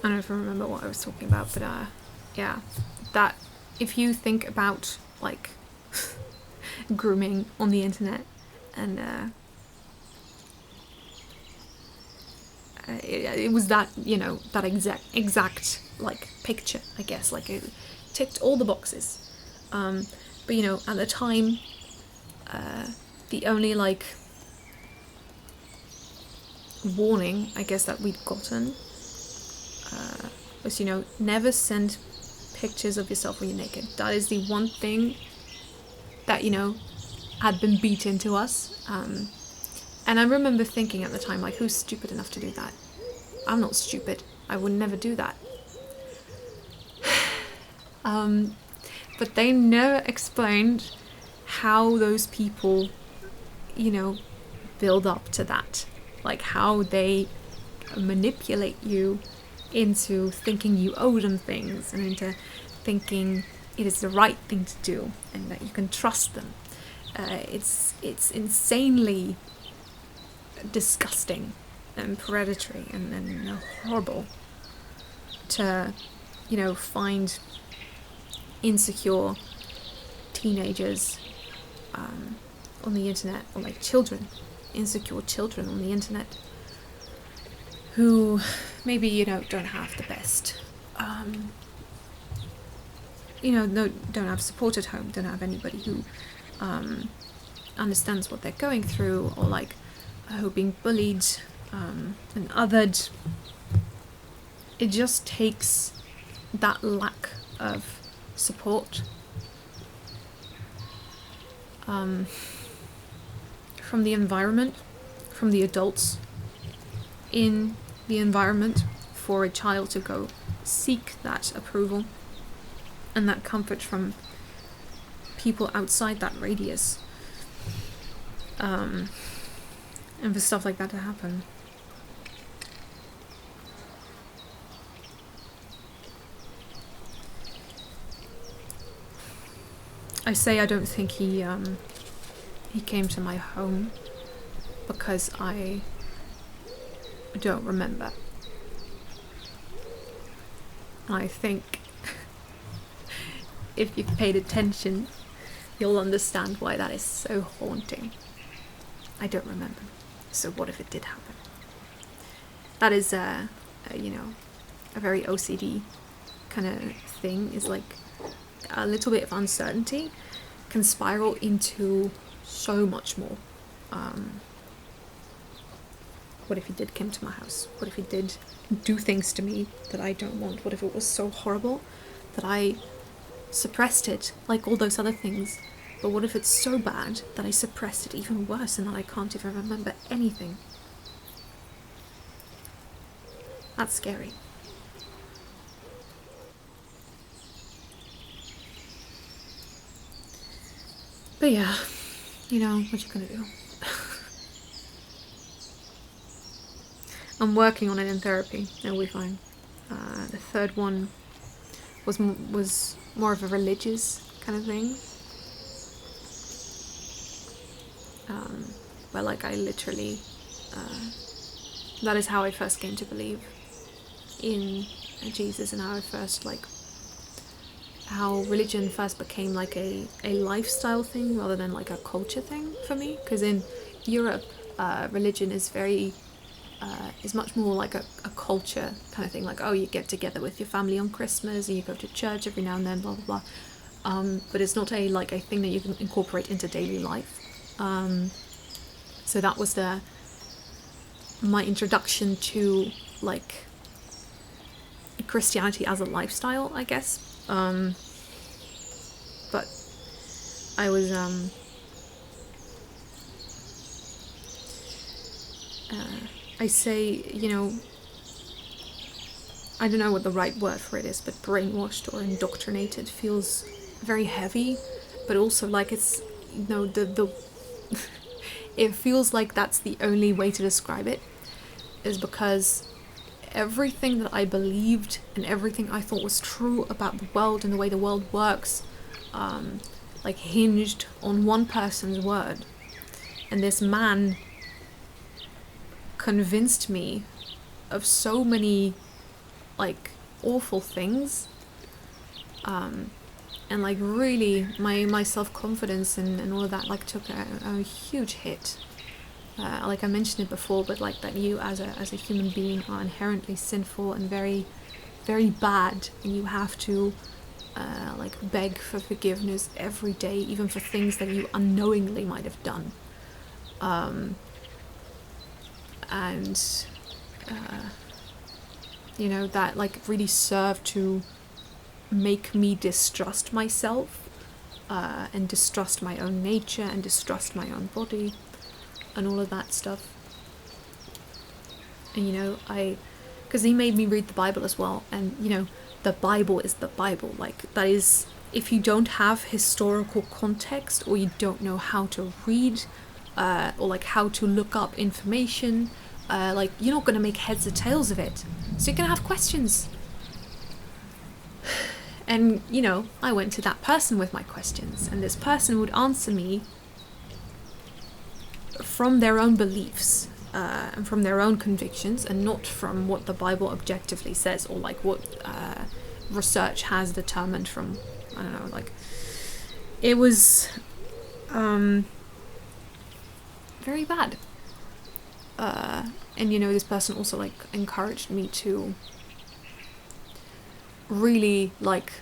I don't know if I remember what I was talking about, but yeah, that if you think about like grooming on the internet, and it was that, you know, that exact like picture, I guess, like it ticked all the boxes. But you know, at the time, the only like warning, I guess, that we'd gotten was, you know, never send pictures of yourself when you're naked. That is the one thing that, you know, had been beat into us. And I remember thinking at the time, like, who's stupid enough to do that? I'm not stupid. I would never do that. But they never explained how those people, you know, build up to that. Like how they manipulate you into thinking you owe them things and into thinking it is the right thing to do and that you can trust them. It's insanely disgusting and predatory and horrible to, you know, find insecure teenagers on the internet, or like children, insecure children on the internet who maybe, you know, don't have the best, you know, don't have support at home, don't have anybody who understands what they're going through, or like who are being bullied and othered. It just takes that lack of support from the environment, from the adults in the environment, for a child to go seek that approval and that comfort from people outside that radius, and for stuff like that to happen. I say I don't think he came to my home because I don't remember. I think if you've paid attention, you'll understand why that is so haunting. I don't remember. So what if it did happen? That is, you know, a very OCD kind of thing, is like a little bit of uncertainty can spiral into so much more. What if he did come to my house? What if he did do things to me that I don't want? What if it was so horrible that I suppressed it like all those other things? But what if it's so bad that I suppressed it even worse and that I can't even remember anything? That's scary. But yeah, you know, what you gonna do? I'm working on it in therapy. It'll be fine. The third one was more of a religious kind of thing. Where like I literally, that is how I first came to believe in Jesus, and how I first how religion first became like a lifestyle thing rather than like a culture thing for me. Because in Europe, religion is is much more like a culture kind of thing. Like, oh, you get together with your family on Christmas and you go to church every now and then, blah blah blah. But it's not a thing that you can incorporate into daily life. So that was my introduction to like Christianity as a lifestyle, I guess. But I was I say, you know, I don't know what the right word for it is, but brainwashed or indoctrinated feels very heavy, but also like it's, you know, the it feels like that's the only way to describe it, is because everything that I believed and everything I thought was true about the world and the way the world works, like hinged on one person's word. And this man convinced me of so many like awful things, and like really my self-confidence and all of that like took a huge hit. Like I mentioned it before, but like that you as a human being are inherently sinful and very, very bad, and you have to like beg for forgiveness every day, even for things that you unknowingly might have done. And you know, that like really served to make me distrust myself, and distrust my own nature, and distrust my own body, and all of that stuff. And you know, because he made me read the Bible as well, and you know, the Bible is the Bible. Like, that is, if you don't have historical context, or you don't know how to read, or like how to look up information, like, you're not gonna make heads or tails of it. So you're gonna have questions. And you know, I went to that person with my questions, and this person would answer me from their own beliefs, and from their own convictions, and not from what the Bible objectively says, or like what research has determined from, I don't know, like, it was very bad. And you know, this person also like encouraged me to really like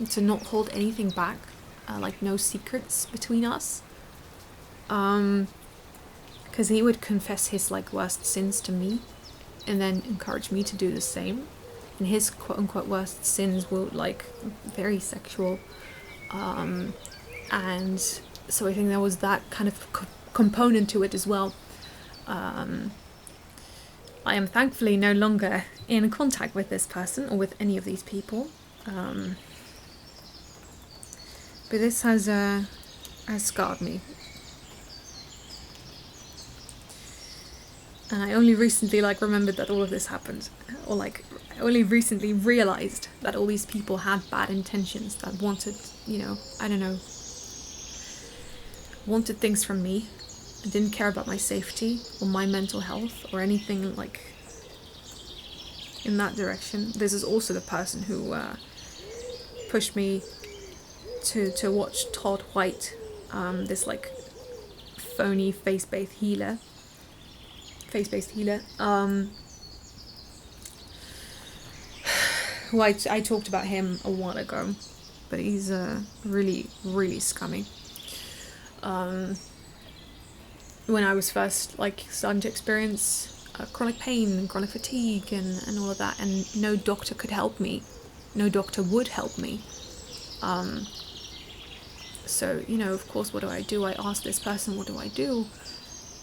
to not hold anything back, like no secrets between us, because he would confess his like worst sins to me and then encourage me to do the same, and his quote-unquote worst sins were like very sexual, and so I think there was that kind of component to it as well. I am thankfully no longer in contact with this person or with any of these people, but this has scarred me. And I only recently like remembered that all of this happened, or like I only recently realized that all these people had bad intentions, that wanted, you know, I don't know, wanted things from me, and didn't care about my safety or my mental health or anything like in that direction. This is also the person who pushed me to watch Todd White, this like phony face-based healer, who I talked about him a while ago, but he's really, really scummy. When I was first like starting to experience chronic pain and chronic fatigue and all of that, and no doctor could help me, no doctor would help me. So, you know, of course, what do? I ask this person, what do I do?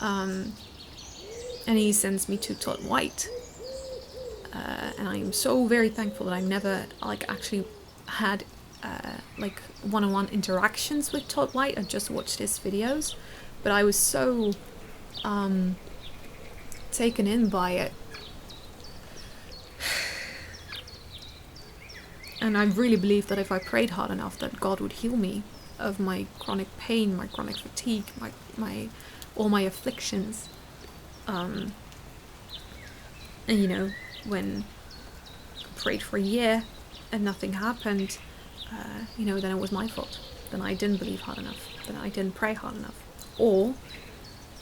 And he sends me to Todd White. And I am so very thankful that I never, like, actually had, like, one-on-one interactions with Todd White. I just watched his videos. But I was so, taken in by it. And I really believed that if I prayed hard enough, that God would heal me of my chronic pain, my chronic fatigue, all my afflictions. And you know, when I prayed for a year and nothing happened, you know, then it was my fault. Then I didn't believe hard enough. Then I didn't pray hard enough. Or,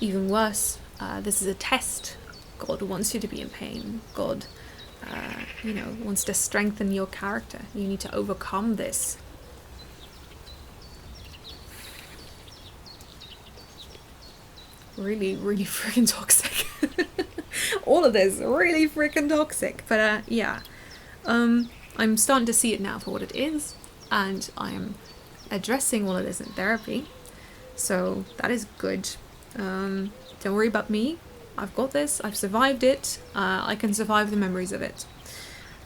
even worse, this is a test. God wants you to be in pain. God, you know, wants to strengthen your character. You need to overcome this. Really, really freaking toxic. All of this, really freaking toxic. But yeah, I'm starting to see it now for what it is, and I'm addressing all of this in therapy. So that is good. Don't worry about me. I've got this. I've survived it. I can survive the memories of it.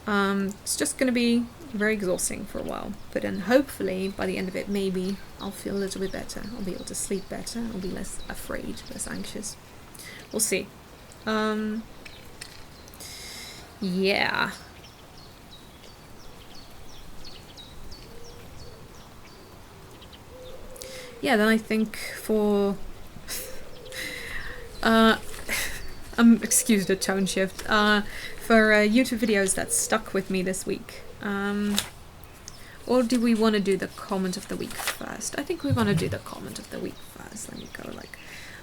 It's just going to be very exhausting for a while. But then hopefully by the end of it, maybe I'll feel a little bit better. I'll be able to sleep better. I'll be less afraid, less anxious. We'll see. Yeah. Yeah, then I think for excuse the tone shift, for YouTube videos that stuck with me this week, or do we want to do the comment of the week first? I think we want to do the comment of the week first. Let me go like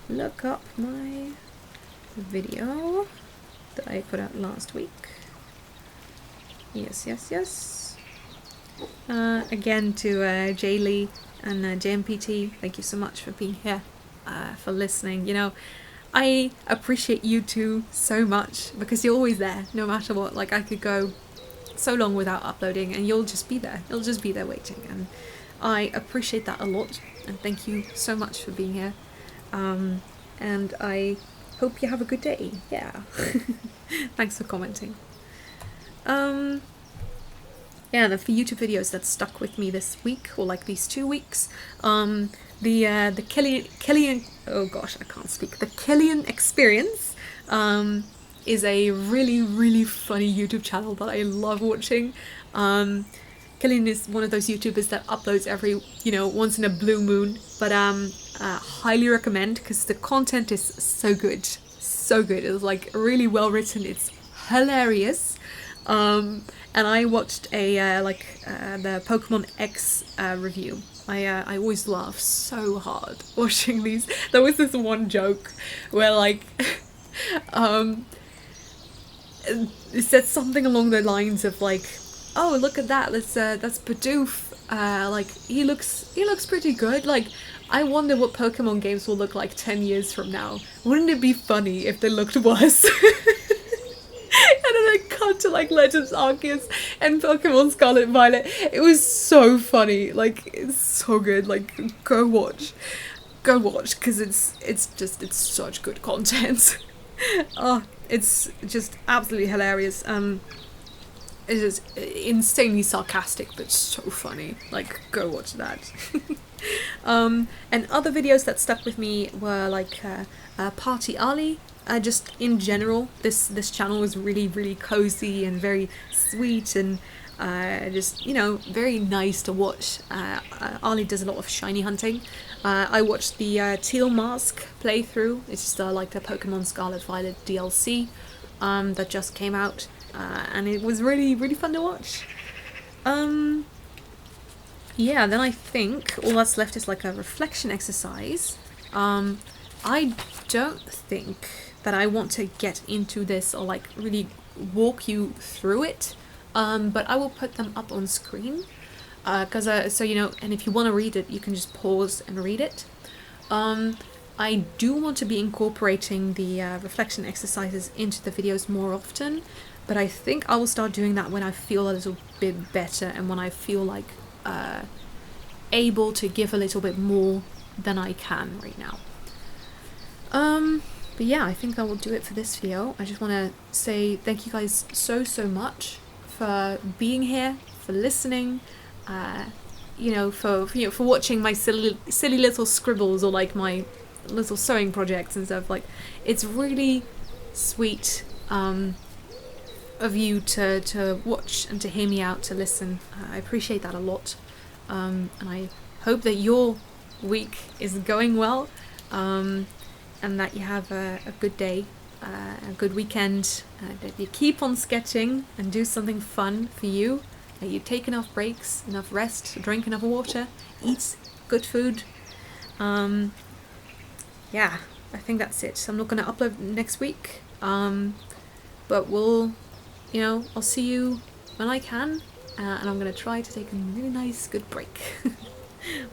look up my video that I put out last week. Yes, yes, yes. Again to Jaylee and JMPT, thank you so much for being here, for listening. You know, I appreciate you two so much because you're always there, no matter what. Like, I could go so long without uploading and you'll just be there. You'll just be there waiting, and I appreciate that a lot, and thank you so much for being here. And I hope you have a good day. Yeah. Thanks for commenting. Yeah, the YouTube videos that stuck with me this week, or like these 2 weeks, the Killian, oh gosh, I can't speak. The Killian Experience is a really funny YouTube channel that I love watching. Killian is one of those YouTubers that uploads every, you know, once in a blue moon, but highly recommend because the content is so good. So good. It's like really well written. It's hilarious. And I watched a the Pokemon X review. I always laugh so hard watching these. There was this one joke where like it said something along the lines of like, oh, look at that, that's Bidoof. Like he looks pretty good. Like, I wonder what Pokemon games will look like 10 years from now. Wouldn't it be funny if they looked worse? And then I cut to like Legends Arceus and Pokemon Scarlet and Violet. It was so funny. Like, it's so good. Like, go watch, because it's such good content. Oh, it's just absolutely hilarious. It is insanely sarcastic, but so funny. Like, go watch that. And other videos that stuck with me were like Party Ali. Just in general, this channel was really cozy and very sweet, and just, you know, very nice to watch. Ali does a lot of shiny hunting. I watched the Teal Mask playthrough. It's just like the Pokemon Scarlet Violet DLC that just came out, and it was really fun to watch. Yeah, then I think all that's left is like a reflection exercise. I don't think that I want to get into this or like really walk you through it, but I will put them up on screen, because so you know, and if you want to read it, you can just pause and read it. I do want to be incorporating the reflection exercises into the videos more often, but I think I will start doing that when I feel a little bit better and when I feel like able to give a little bit more than I can right now. But yeah, I think I will do it for this video. I just want to say thank you guys so much for being here, for listening, you know, for watching my silly little scribbles or like my little sewing projects and stuff. Like, it's really sweet of you to watch and to hear me out, to listen. I appreciate that a lot, and I hope that your week is going well, and that you have a good day, a good weekend, that you keep on sketching and do something fun for you, that you take enough breaks, enough rest, drink enough water, eat good food. Yeah, I think that's it. I'm not going to upload next week, but we'll, you know, I'll see you when I can, and I'm going to try to take a really nice good break.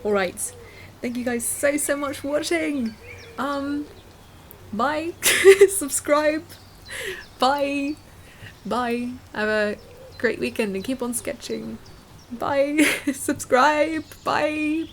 Alright, thank you guys so much for watching. Bye. Subscribe. Bye. Have a great weekend and keep on sketching. Bye. Subscribe. Bye.